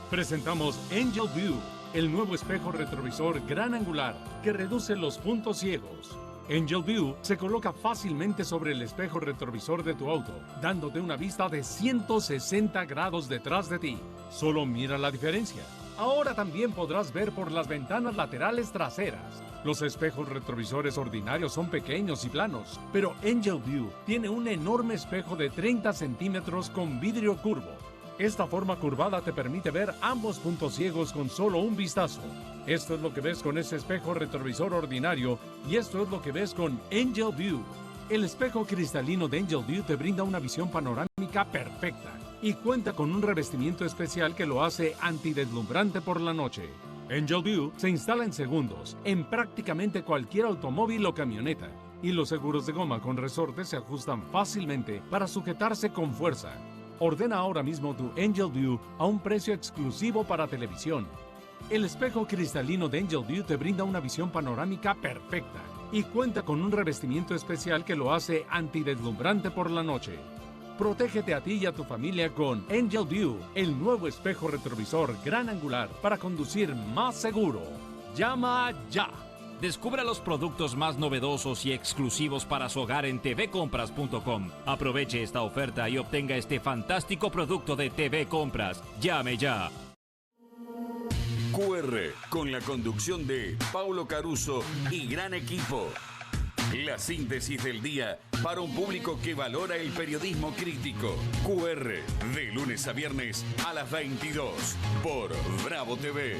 Presentamos Angel View, el nuevo espejo retrovisor gran angular que reduce los puntos ciegos. Angel View se coloca fácilmente sobre el espejo retrovisor de tu auto, dándote una vista de 160 grados detrás de ti. Solo mira la diferencia. Ahora también podrás ver por las ventanas laterales traseras. Los espejos retrovisores ordinarios son pequeños y planos, pero Angel View tiene un enorme espejo de 30 centímetros con vidrio curvo. Esta forma curvada te permite ver ambos puntos ciegos con solo un vistazo. Esto es lo que ves con ese espejo retrovisor ordinario y esto es lo que ves con Angel View. El espejo cristalino de Angel View te brinda una visión panorámica perfecta y cuenta con un revestimiento especial que lo hace antideslumbrante por la noche. Angel View se instala en segundos en prácticamente cualquier automóvil o camioneta y los seguros de goma con resorte se ajustan fácilmente para sujetarse con fuerza. Ordena ahora mismo tu Angel View a un precio exclusivo para televisión. El espejo cristalino de Angel View te brinda una visión panorámica perfecta y cuenta con un revestimiento especial que lo hace antideslumbrante por la noche. Protégete a ti y a tu familia con Angel View, el nuevo espejo retrovisor gran angular para conducir más seguro. ¡Llama ya! Descubra los productos más novedosos y exclusivos para su hogar en tvcompras.com. Aproveche esta oferta y obtenga este fantástico producto de TV Compras. ¡Llame ya! QR, con la conducción de Paulo Caruso y gran equipo. La síntesis del día para un público que valora el periodismo crítico. QR, de lunes a viernes a las 22 por Bravo TV.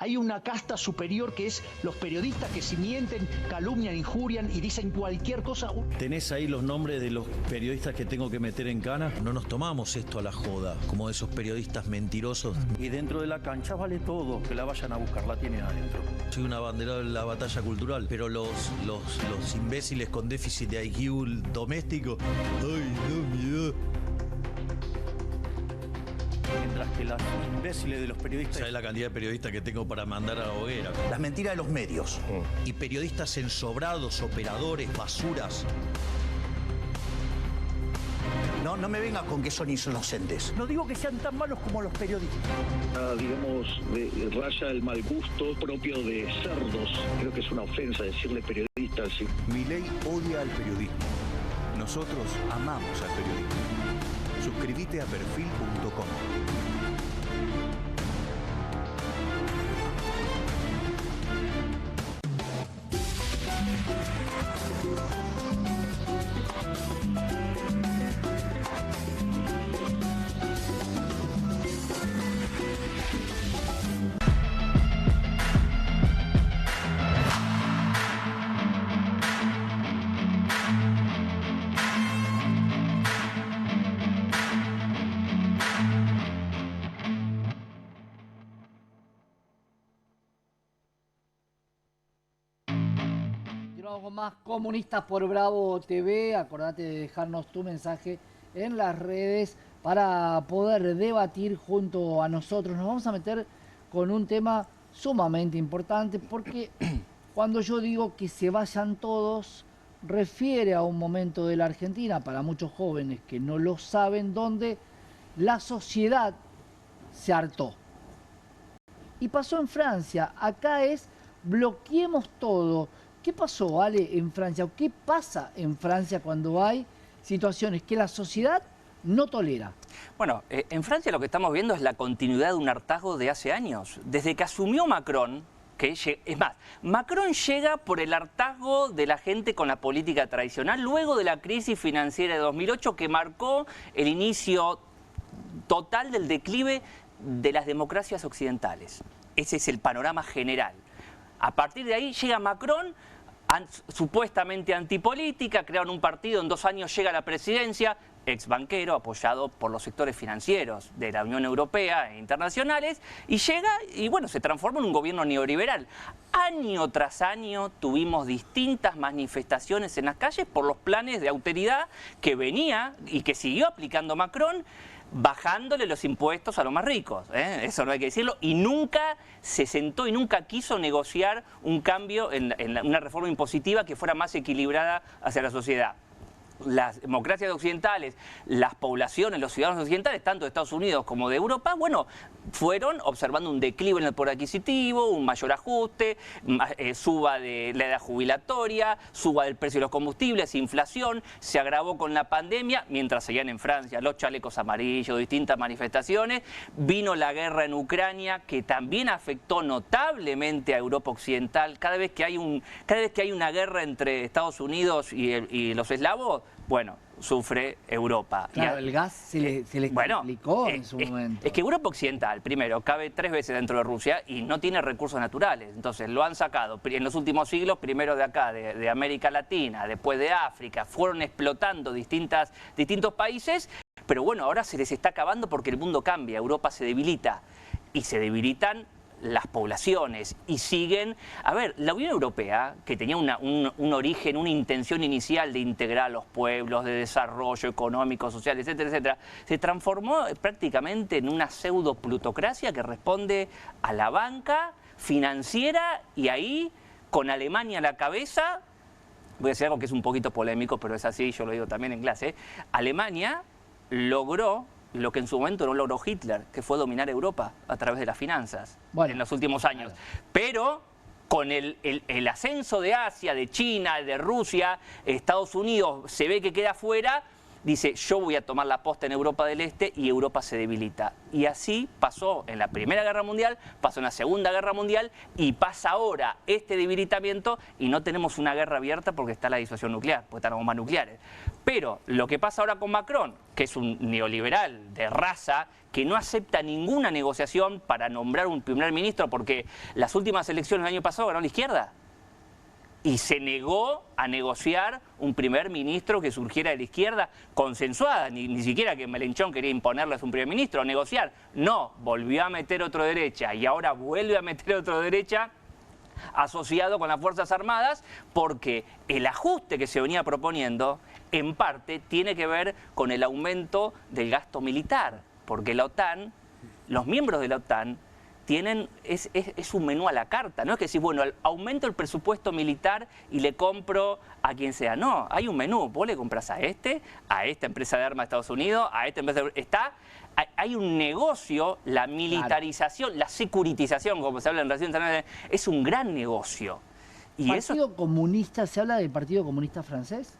Hay una casta superior que es los periodistas que si mienten, calumnian, injurian y dicen cualquier cosa. ¿Tenés ahí los nombres de los periodistas que tengo que meter en cana? No nos tomamos esto a la joda, como esos periodistas mentirosos. Y dentro de la cancha vale todo, que la vayan a buscar, la tienen adentro. Soy una bandera de la batalla cultural, pero los imbéciles con déficit de IQ doméstico, ay, no, miedo. mientras que las imbéciles de los periodistas... ¿Sabes la cantidad de periodistas que tengo para mandar a la hoguera? Las mentiras de los medios. Y periodistas ensobrados, operadores, basuras. No me venga con que son inocentes. No digo que sean tan malos como los periodistas. Digamos, raya el mal gusto propio de cerdos. Creo que es una ofensa decirle periodista así. Milei odia al periodismo. Nosotros amamos al periodismo. Suscríbete a perfil.com. Con más Comunistas por Bravo TV. Acordate de dejarnos tu mensaje en las redes para poder debatir junto a nosotros. Nos vamos a meter con un tema sumamente importante porque cuando yo digo que se vayan todos, refiere a un momento de la Argentina, para muchos jóvenes que no lo saben, donde la sociedad se hartó. Y pasó en Francia. Acá es bloqueemos todo. ¿Qué pasó, Ale, en Francia? ¿O qué pasa en Francia cuando hay situaciones que la sociedad no tolera? Bueno, en Francia lo que estamos viendo es la continuidad de un hartazgo de hace años. Desde que asumió Macron, es más, Macron llega por el hartazgo de la gente con la política tradicional, luego de la crisis financiera de 2008 que marcó el inicio total del declive de las democracias occidentales. Ese es el panorama general. A partir de ahí llega Macron, supuestamente antipolítica, crearon un partido, en 2 años llega a la presidencia, ex banquero, apoyado por los sectores financieros de la Unión Europea e internacionales, y llega y bueno, se transforma en un gobierno neoliberal. Año tras año tuvimos distintas manifestaciones en las calles por los planes de austeridad que venía y que siguió aplicando Macron, bajándole los impuestos a los más ricos, eso no hay que decirlo, y nunca se sentó y nunca quiso negociar un cambio en una reforma impositiva que fuera más equilibrada hacia la sociedad. Las democracias occidentales, las poblaciones, los ciudadanos occidentales, tanto de Estados Unidos como de Europa, bueno, fueron observando un declive en el poder adquisitivo, un mayor ajuste, suba de la edad jubilatoria, suba del precio de los combustibles, inflación, se agravó con la pandemia, mientras seguían en Francia los chalecos amarillos, distintas manifestaciones, vino la guerra en Ucrania, que también afectó notablemente a Europa Occidental. Cada vez que hay una guerra entre Estados Unidos y los eslavos, bueno, sufre Europa. Claro, el gas se le complicó en su momento. Es que Europa Occidental, primero, cabe 3 veces dentro de Rusia y no tiene recursos naturales. Entonces lo han sacado en los últimos siglos, primero de acá, de América Latina, después de África, fueron explotando distintos países, pero bueno, ahora se les está acabando porque el mundo cambia, Europa se debilita y se debilitan las poblaciones y siguen... A ver, la Unión Europea, que tenía un origen, una intención inicial de integrar a los pueblos, de desarrollo económico, social, etcétera, etcétera, se transformó prácticamente en una pseudo-plutocracia que responde a la banca financiera y ahí, con Alemania a la cabeza, voy a decir algo que es un poquito polémico, pero es así, yo lo digo también en clase, Alemania logró lo que en su momento no logró Hitler, que fue dominar Europa a través de las finanzas en los últimos años. Pero con el ascenso de Asia, de China, de Rusia, Estados Unidos se ve que queda fuera, dice yo voy a tomar la posta en Europa del Este y Europa se debilita. Y así pasó en la Primera Guerra Mundial, pasó en la Segunda Guerra Mundial y pasa ahora este debilitamiento y no tenemos una guerra abierta porque está la disuasión nuclear, porque están las bombas nucleares. Pero lo que pasa ahora con Macron, que es un neoliberal de raza, que no acepta ninguna negociación para nombrar un primer ministro, porque las últimas elecciones del año pasado ganó la izquierda. Y se negó a negociar un primer ministro que surgiera de la izquierda consensuada, ni siquiera que Melenchón quería imponerles un primer ministro, a negociar. No, volvió a meter otro derecha y ahora vuelve a meter otro derecha asociado con las Fuerzas Armadas, porque el ajuste que se venía proponiendo, en parte, tiene que ver con el aumento del gasto militar, porque la OTAN los miembros de la OTAN es un menú a la carta, no es que decís, bueno, aumento el presupuesto militar y le compro a quien sea. No, hay un menú, vos le compras a esta empresa de armas de Estados Unidos, a esta empresa hay un negocio, la militarización, la securitización, como se habla en relaciones internacionales, es un gran negocio. Y ¿Partido comunista, se habla del Partido Comunista Francés?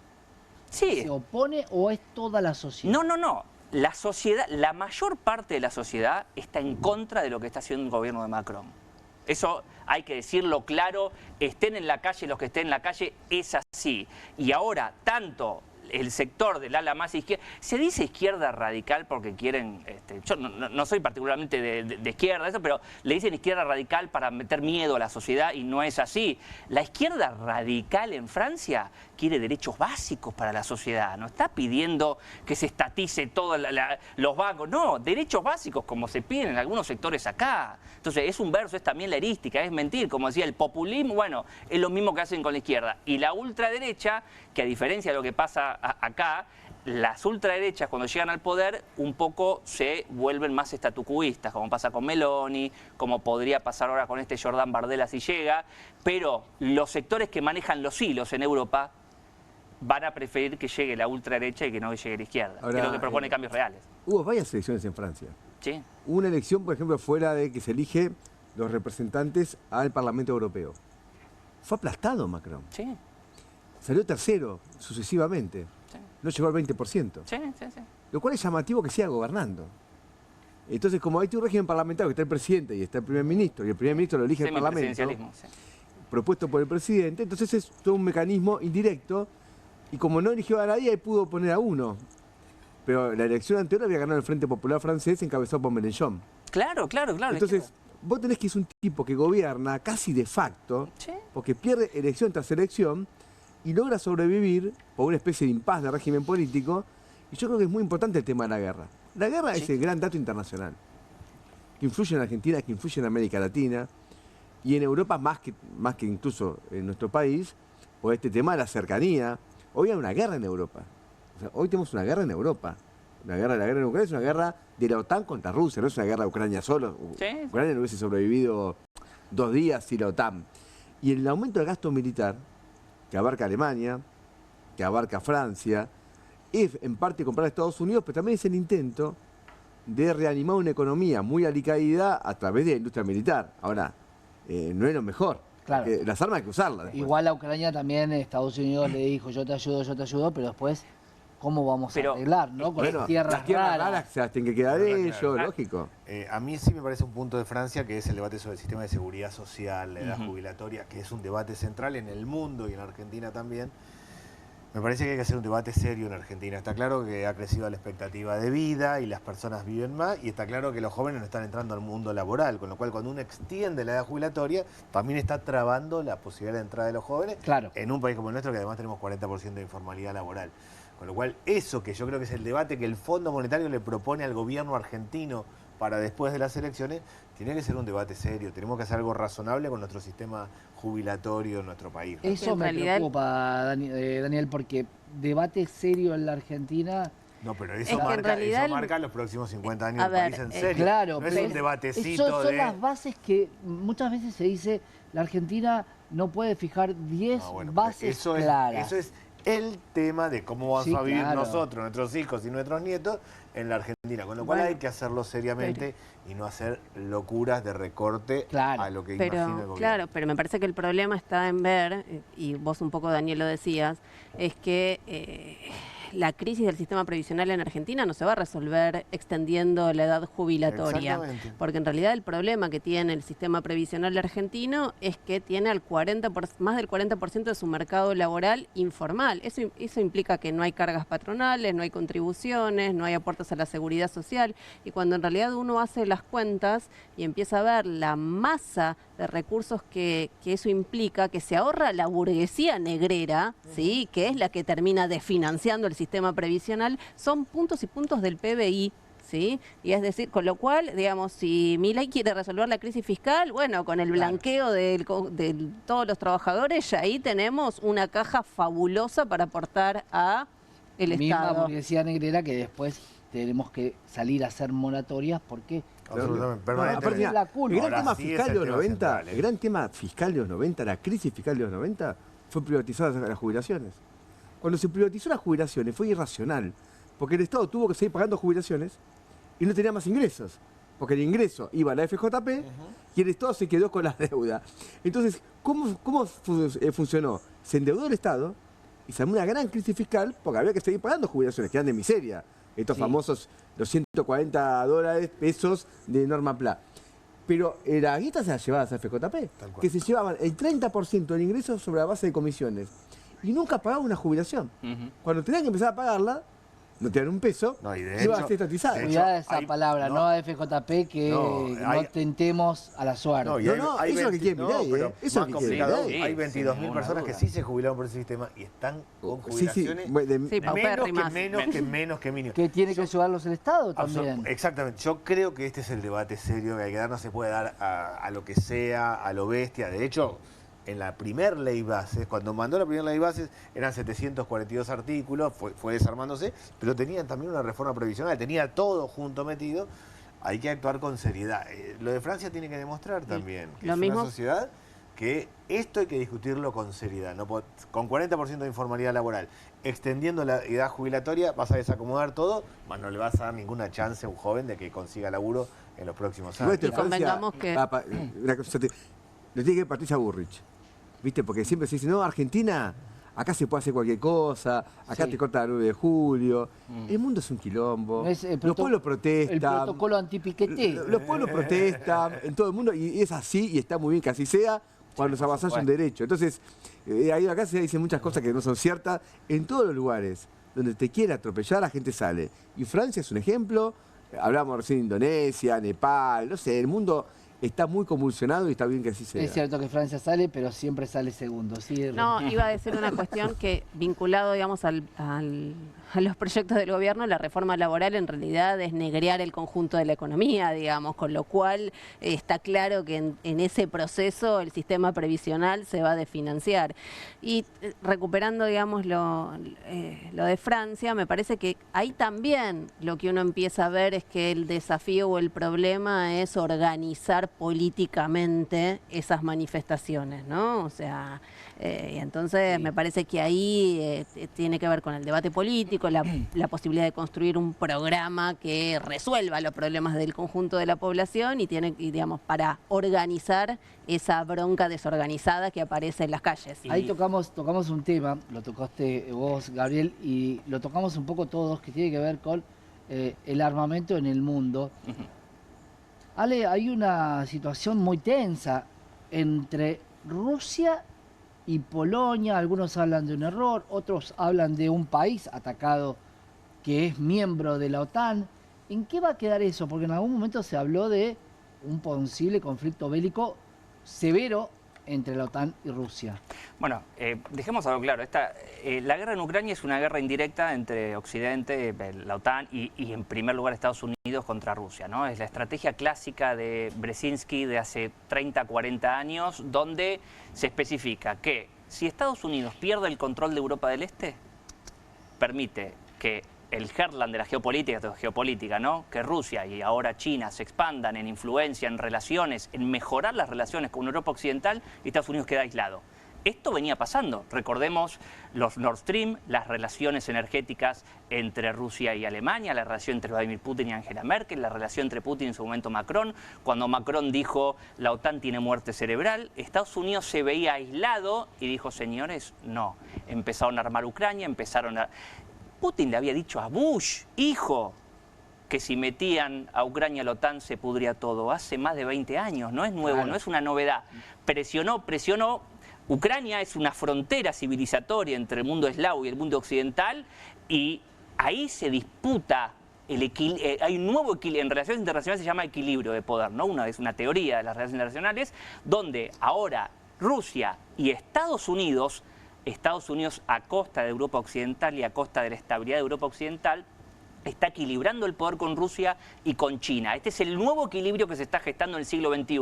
Sí. ¿Se opone o es toda la sociedad? No. La sociedad, la mayor parte de la sociedad está en contra de lo que está haciendo el gobierno de Macron. Eso hay que decirlo claro, estén en la calle los que estén en la calle, es así. Y ahora, tanto el sector del ala más izquierda, se dice izquierda radical porque quieren, yo no soy particularmente de izquierda, eso, pero le dicen izquierda radical para meter miedo a la sociedad y no es así. La izquierda radical en Francia quiere derechos básicos para la sociedad, no está pidiendo que se estatice todos los bancos, no, derechos básicos como se piden en algunos sectores acá. Entonces es un verso, es también la erística, es mentir, como decía, el populismo, bueno, es lo mismo que hacen con la izquierda. Y la ultraderecha, que a diferencia de lo que pasa acá, las ultraderechas cuando llegan al poder un poco se vuelven más estatucuistas, como pasa con Meloni, como podría pasar ahora con este Jordan Bardella si llega, pero los sectores que manejan los hilos en Europa van a preferir que llegue la ultraderecha y que no llegue la izquierda, ahora, que es lo que propone cambios reales. Hubo varias elecciones en Francia. Sí. Hubo una elección, por ejemplo, fuera de que se elige los representantes al Parlamento Europeo. Fue aplastado Macron. Sí. Salió tercero sucesivamente. Sí. No llegó al 20%. Sí. Lo cual es llamativo que siga gobernando. Entonces, como hay un régimen parlamentario que está el presidente y está el primer ministro, y el primer ministro lo elige el Parlamento, propuesto por el presidente, entonces es todo un mecanismo indirecto, y como no eligió a nadie, ahí pudo poner a uno. Pero la elección anterior había ganado el Frente Popular Francés, encabezado por Mélenchon. Claro. Entonces, vos tenés que es un tipo que gobierna casi de facto, porque pierde elección tras elección, y logra sobrevivir por una especie de impas de régimen político, y yo creo que es muy importante el tema de la guerra. La guerra es el gran dato internacional, que influye en Argentina, que influye en América Latina, y en Europa más que incluso en nuestro país, por este tema de la cercanía. Hoy hay una guerra en Europa. O sea, hoy tenemos una guerra en Europa. La guerra en Ucrania es una guerra de la OTAN contra Rusia, no es una guerra de Ucrania solo. Ucrania no hubiese sobrevivido 2 días sin la OTAN. Y el aumento del gasto militar, que abarca Alemania, que abarca Francia, es en parte comprar a Estados Unidos, pero también es el intento de reanimar una economía muy alicaída a través de la industria militar. Ahora, no es lo mejor. Claro. Las armas hay que usarlas después. Igual a Ucrania también Estados Unidos le dijo yo te ayudo, pero después ¿cómo vamos a arreglar, no? Con las tierras raras se las tienen que quedar ellos, claro. lógico. A mí sí me parece un punto de Francia que es el debate sobre el sistema de seguridad social, la edad jubilatoria, que es un debate central en el mundo y en Argentina también. Me parece que hay que hacer un debate serio en Argentina. Está claro que ha crecido la expectativa de vida y las personas viven más, y está claro que los jóvenes no están entrando al mundo laboral, con lo cual cuando uno extiende la edad jubilatoria, también está trabando la posibilidad de entrada de los jóvenes en un país como el nuestro, que además tenemos 40% de informalidad laboral. Con lo cual, eso que yo creo que es el debate que el Fondo Monetario le propone al gobierno argentino para después de las elecciones, tiene que ser un debate serio. Tenemos que hacer algo razonable con nuestro sistema jubilatorio en nuestro país. Eso me preocupa, Daniel, porque debate serio en la Argentina... No, pero eso marca los próximos 50 años del país en serio. Claro, no es un debatecito son las bases que muchas veces se dice, la Argentina no puede fijar 10 bases claras. Eso es el tema de cómo vamos a vivir nosotros, nuestros hijos y nuestros nietos en la Argentina, con lo cual hay que hacerlo seriamente y no hacer locuras de recorte a lo que imagina el gobierno. Claro, pero me parece que el problema está en ver, y vos un poco, Daniel, lo decías, es que la crisis del sistema previsional en Argentina no se va a resolver extendiendo la edad jubilatoria, porque en realidad el problema que tiene el sistema previsional argentino es que tiene más del 40% de su mercado laboral informal. Eso implica que no hay cargas patronales, no hay contribuciones, no hay aportes a la seguridad social, y cuando en realidad uno hace las cuentas y empieza a ver la masa de recursos que eso implica, que se ahorra la burguesía negrera, ¿sí?, que es la que termina desfinanciando el sistema previsional, son puntos y puntos del PBI, ¿sí? Y es decir, con lo cual, digamos, si Milei quiere resolver la crisis fiscal, bueno, con el blanqueo de todos los trabajadores, ya ahí tenemos una caja fabulosa para aportar a el misma Estado. burguesía negrera que después tenemos que salir a hacer moratorias porque Absolutamente, aparte, es la culpa. el gran tema sí fiscal es de el los tema 90, central, el gran tema fiscal de los 90, la crisis fiscal de los 90, fue privatizar las jubilaciones. Cuando se privatizó las jubilaciones fue irracional, porque el Estado tuvo que seguir pagando jubilaciones y no tenía más ingresos, porque el ingreso iba a la FJP y el Estado se quedó con la deuda. Entonces, ¿cómo funcionó? Se endeudó el Estado y se armó una gran crisis fiscal porque había que seguir pagando jubilaciones, que eran de miseria. Estos famosos $240 pesos de Norma Pla. Pero la guita se la llevaba a FJP, que se llevaban el 30% del ingreso sobre la base de comisiones. Y nunca pagaban una jubilación. Cuando tenían que empezar a pagarla, no te dan un peso, no, y de iba hecho, a ser estatizada. Cuidado esa palabra, no a FJP, que no tentemos a la suerte. No, eso es lo que quiere Milei, pero eso es lo más que complicado, quiere hay Milei. 22.000 personas que sí se jubilaron por ese sistema y están con jubilaciones menos que mínimo. Que tiene que ayudarlos el Estado también. Exactamente, yo creo que este es el debate serio que hay que dar, no se puede dar a lo que sea, a lo bestia. De hecho, en la primer ley bases, cuando mandó la primera ley bases, eran 742 artículos, fue desarmándose, pero tenían también una reforma previsional, tenía todo junto metido. Hay que actuar con seriedad. Lo de Francia tiene que demostrar también que es una sociedad que esto hay que discutirlo con seriedad. Con 40% de informalidad laboral, extendiendo la edad jubilatoria, vas a desacomodar todo, más no le vas a dar ninguna chance a un joven de que consiga laburo en los próximos años. Y convengamos que... Lo tiene que Patricia Bullrich, ¿viste? Porque siempre se dice, no, Argentina, acá se puede hacer cualquier cosa, acá te corta el 9 de julio. El mundo es un quilombo, los pueblos protestan. El protocolo antipiqueté. Los pueblos protestan en todo el mundo y es así y está muy bien que así sea cuando se avasalla un derecho. Entonces, ahí acá se dicen muchas cosas que no son ciertas. En todos los lugares donde te quiere atropellar, la gente sale. Y Francia es un ejemplo, hablamos recién de Indonesia, Nepal, no sé, el mundo está muy convulsionado y está bien que así sea. Es cierto que Francia sale, pero siempre sale segundo. ¿Sí? No, iba a decir una cuestión que vinculado, digamos, a los proyectos del gobierno, la reforma laboral en realidad es negrear el conjunto de la economía, digamos, con lo cual está claro que en ese proceso el sistema previsional se va a desfinanciar. Y recuperando, digamos, lo de Francia, me parece que ahí también lo que uno empieza a ver es que el desafío o el problema es organizar políticamente esas manifestaciones, ¿no? O sea, y entonces me parece que ahí tiene que ver con el debate político, la posibilidad de construir un programa que resuelva los problemas del conjunto de la población y digamos, para organizar esa bronca desorganizada que aparece en las calles. Ahí tocamos un tema, lo tocaste vos, Gabriel, y lo tocamos un poco todos, que tiene que ver con el armamento en el mundo. Ale, hay una situación muy tensa entre Rusia y Polonia. Algunos hablan de un error, otros hablan de un país atacado que es miembro de la OTAN. ¿En qué va a quedar eso? Porque en algún momento se habló de un posible conflicto bélico severo entre la OTAN y Rusia. Bueno, dejemos algo claro. La guerra en Ucrania es una guerra indirecta entre Occidente, la OTAN y en primer lugar Estados Unidos contra Rusia, ¿no? Es la estrategia clásica de Brzezinski de hace 30, 40 años, donde se especifica que si Estados Unidos pierde el control de Europa del Este, permite que el heartland de la geopolítica, ¿no? Que Rusia y ahora China se expandan en influencia, en relaciones, en mejorar las relaciones con Europa Occidental, y Estados Unidos queda aislado. Esto venía pasando. Recordemos los Nord Stream, las relaciones energéticas entre Rusia y Alemania, la relación entre Vladimir Putin y Angela Merkel, la relación entre Putin y en su momento Macron. Cuando Macron dijo la OTAN tiene muerte cerebral, Estados Unidos se veía aislado y dijo, señores, no. Empezaron a armar Ucrania, Putin le había dicho a Bush, hijo, que si metían a Ucrania a la OTAN se pudría todo. Hace más de 20 años, no es nuevo, claro. No es una novedad. Presionó. Ucrania es una frontera civilizatoria entre el mundo eslavo y el mundo occidental y ahí se disputa hay un nuevo equilibrio. En relaciones internacionales se llama equilibrio de poder, ¿no? Es una teoría de las relaciones internacionales donde ahora Rusia y Estados Unidos a costa de Europa Occidental y a costa de la estabilidad de Europa Occidental, está equilibrando el poder con Rusia y con China. Este es el nuevo equilibrio que se está gestando en el siglo XXI.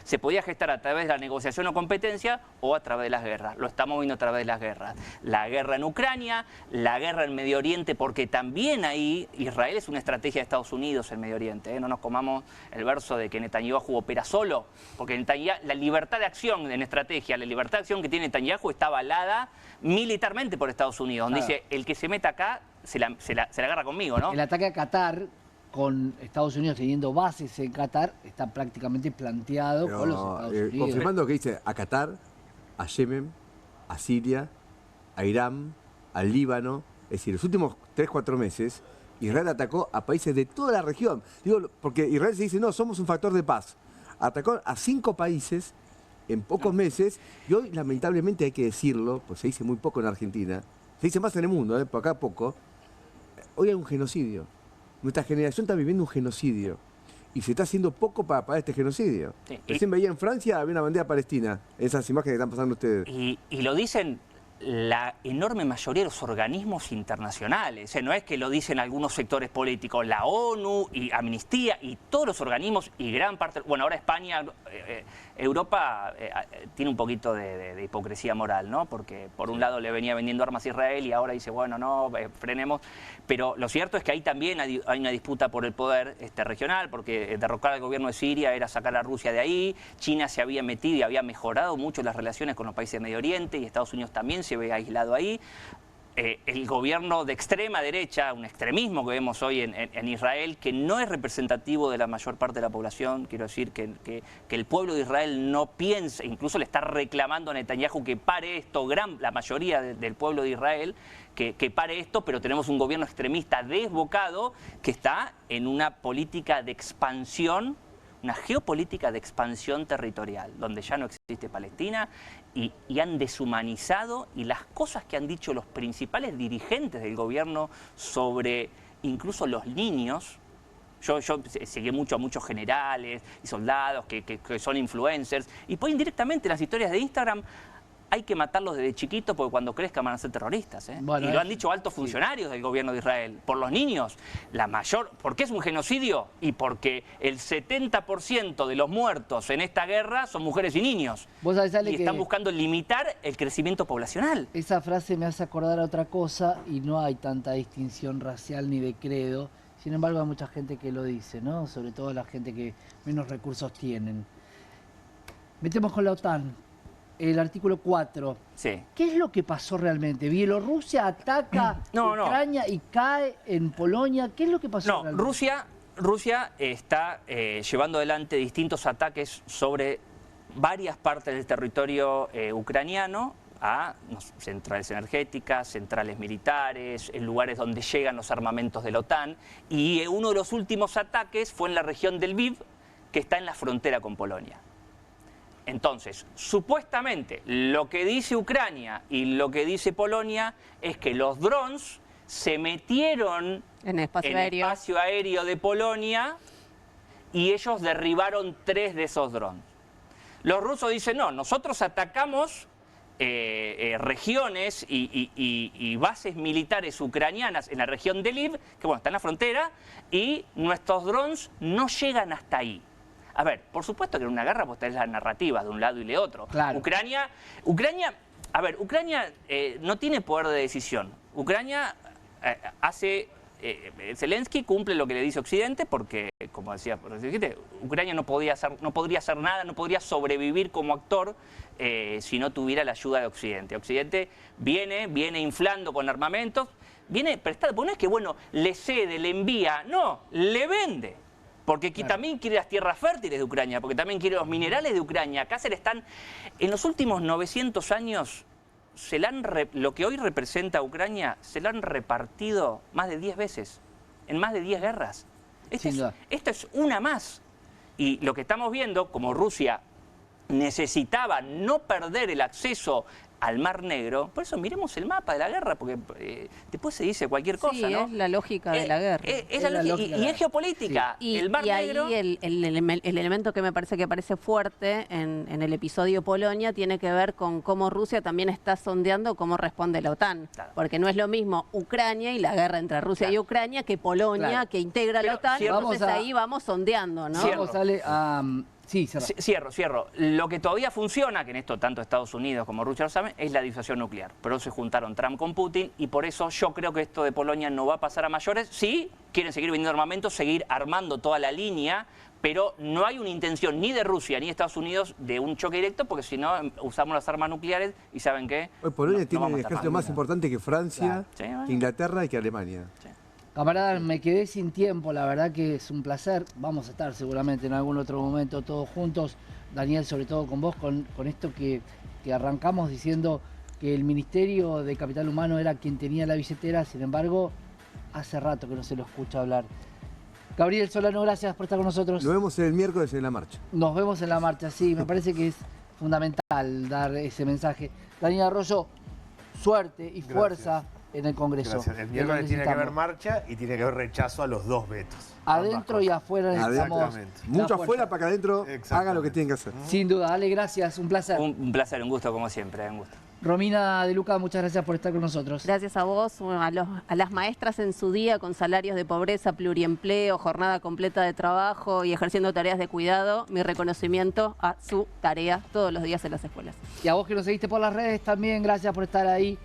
Se podía gestar a través de la negociación o competencia o a través de las guerras. Lo estamos viendo a través de las guerras. La guerra en Ucrania, la guerra en Medio Oriente, porque también ahí Israel es una estrategia de Estados Unidos en Medio Oriente. No nos comamos el verso de que Netanyahu opera solo, porque la libertad de acción en estrategia, la libertad de acción que tiene Netanyahu está avalada militarmente por Estados Unidos, donde dice, el que se meta acá se la agarra conmigo, ¿no? El ataque a Qatar, con Estados Unidos teniendo bases en Qatar, está prácticamente planteado con los Estados Unidos. Confirmando que dice a Qatar, a Yemen, a Siria, a Irán, al Líbano. Es decir, los últimos 3-4 meses, Israel atacó a países de toda la región. Digo, porque Israel se dice, no, somos un factor de paz. Atacó a 5 países en pocos meses, y hoy, lamentablemente, hay que decirlo, pues se dice muy poco en Argentina, se dice más en el mundo, por acá poco. Hoy hay un genocidio. Nuestra generación está viviendo un genocidio. Y se está haciendo poco para parar este genocidio. Sí. Recién veía en Francia, había una bandera palestina. Esas imágenes que están pasando ustedes. Y lo dicen la enorme mayoría de los organismos internacionales. No es que lo dicen algunos sectores políticos. La ONU y Amnistía y todos los organismos y gran parte... Bueno, ahora España, Europa tiene un poquito de hipocresía moral, ¿no? Porque por un lado le venía vendiendo armas a Israel y ahora dice, bueno, no, frenemos. Pero lo cierto es que ahí también hay una disputa por el poder regional, porque derrocar al gobierno de Siria era sacar a Rusia de ahí. China se había metido y había mejorado mucho las relaciones con los países de Medio Oriente y Estados Unidos también se ve aislado ahí. El gobierno de extrema derecha, un extremismo que vemos hoy en Israel, que no es representativo de la mayor parte de la población, quiero decir que el pueblo de Israel no piensa, incluso le está reclamando a Netanyahu que pare esto, la mayoría del pueblo de Israel, que pare esto, pero tenemos un gobierno extremista desbocado que está en una política de expansión, una geopolítica de expansión territorial, donde ya no existe Palestina y han deshumanizado, y las cosas que han dicho los principales dirigentes del gobierno sobre incluso los niños. Yo seguí mucho a muchos generales y soldados que son influencers, y pues indirectamente en las historias de Instagram hay que matarlos desde chiquitos porque cuando crezcan van a ser terroristas. Bueno, y lo han dicho altos funcionarios del gobierno de Israel. Por los niños, ¿por qué es un genocidio? Y porque el 70% de los muertos en esta guerra son mujeres y niños. ¿Vos sabés, Ale, y están buscando limitar el crecimiento poblacional. Esa frase me hace acordar a otra cosa y no hay tanta distinción racial ni de credo. Sin embargo, hay mucha gente que lo dice, ¿no? Sobre todo la gente que menos recursos tienen. Metemos con la OTAN. El artículo 4. Sí. ¿Qué es lo que pasó realmente? ¿Bielorrusia ataca Ucrania y cae en Polonia? ¿Qué es lo que pasó realmente? Rusia está llevando adelante distintos ataques sobre varias partes del territorio ucraniano a centrales energéticas, centrales militares, en lugares donde llegan los armamentos de la OTAN. Y uno de los últimos ataques fue en la región del Lviv, que está en la frontera con Polonia. Entonces, supuestamente, lo que dice Ucrania y lo que dice Polonia es que los drones se metieron en espacio aéreo de Polonia y ellos derribaron 3 de esos drones. Los rusos dicen, no, nosotros atacamos regiones y bases militares ucranianas en la región de Lviv, que bueno, está en la frontera, y nuestros drones no llegan hasta ahí. A ver, por supuesto que en una guerra vos tenés las narrativas de un lado y de otro. Claro. Ucrania no tiene poder de decisión. Ucrania Zelensky cumple lo que le dice Occidente porque, como decía, Ucrania no podría hacer nada, no podría sobrevivir como actor si no tuviera la ayuda de Occidente. Occidente viene inflando con armamentos, viene prestado, porque no es que, bueno, le cede, le envía, no, le vende. Porque también quiere las tierras fértiles de Ucrania, porque también quiere los minerales de Ucrania. Acá en los últimos 900 años, lo que hoy representa Ucrania, se lo han repartido más de 10 veces, en más de 10 guerras. Esta es una más. Y lo que estamos viendo, como Rusia necesitaba no perder el acceso al Mar Negro, por eso miremos el mapa de la guerra, porque después se dice cualquier cosa, sí, ¿no? es la lógica de la guerra. Es la lógica, y es geopolítica. Sí. El Mar Negro... Y ahí el elemento que me parece que aparece fuerte en el episodio Polonia tiene que ver con cómo Rusia también está sondeando cómo responde la OTAN. Claro. Porque no es lo mismo Ucrania y la guerra entre Rusia y Ucrania que Polonia, que integra la OTAN. Entonces ahí vamos sondeando, ¿no? Sí, cierro. Lo que todavía funciona, que en esto tanto Estados Unidos como Rusia lo saben, es la disuasión nuclear. Pero se juntaron Trump con Putin y por eso yo creo que esto de Polonia no va a pasar a mayores. Sí, quieren seguir vendiendo armamento, seguir armando toda la línea, pero no hay una intención ni de Rusia ni de Estados Unidos de un choque directo, porque si no usamos las armas nucleares y ¿saben qué? Hoy Polonia tiene el ejército más importante que Francia, que Inglaterra y que Alemania. Sí. Camarada, me quedé sin tiempo, la verdad que es un placer. Vamos a estar seguramente en algún otro momento todos juntos. Daniel, sobre todo con vos, con esto que arrancamos diciendo que el Ministerio de Capital Humano era quien tenía la billetera, sin embargo, hace rato que no se lo escucha hablar. Gabriel Solano, gracias por estar con nosotros. Nos vemos el miércoles en la marcha. Nos vemos en la marcha, sí, me parece que es fundamental dar ese mensaje. Daniel Arroyo, suerte y fuerza en el Congreso. Gracias. El miércoles tiene que haber marcha y tiene que haber rechazo a los 2 vetos. Adentro y afuera necesitamos... Mucho afuera para que adentro hagan lo que tienen que hacer. Sin duda, Ale, gracias, un placer. Un placer, un gusto como siempre, un gusto. Romina De Luca, muchas gracias por estar con nosotros. Gracias a vos, a las maestras en su día con salarios de pobreza, pluriempleo, jornada completa de trabajo y ejerciendo tareas de cuidado, mi reconocimiento a su tarea todos los días en las escuelas. Y a vos que nos seguiste por las redes también, gracias por estar ahí.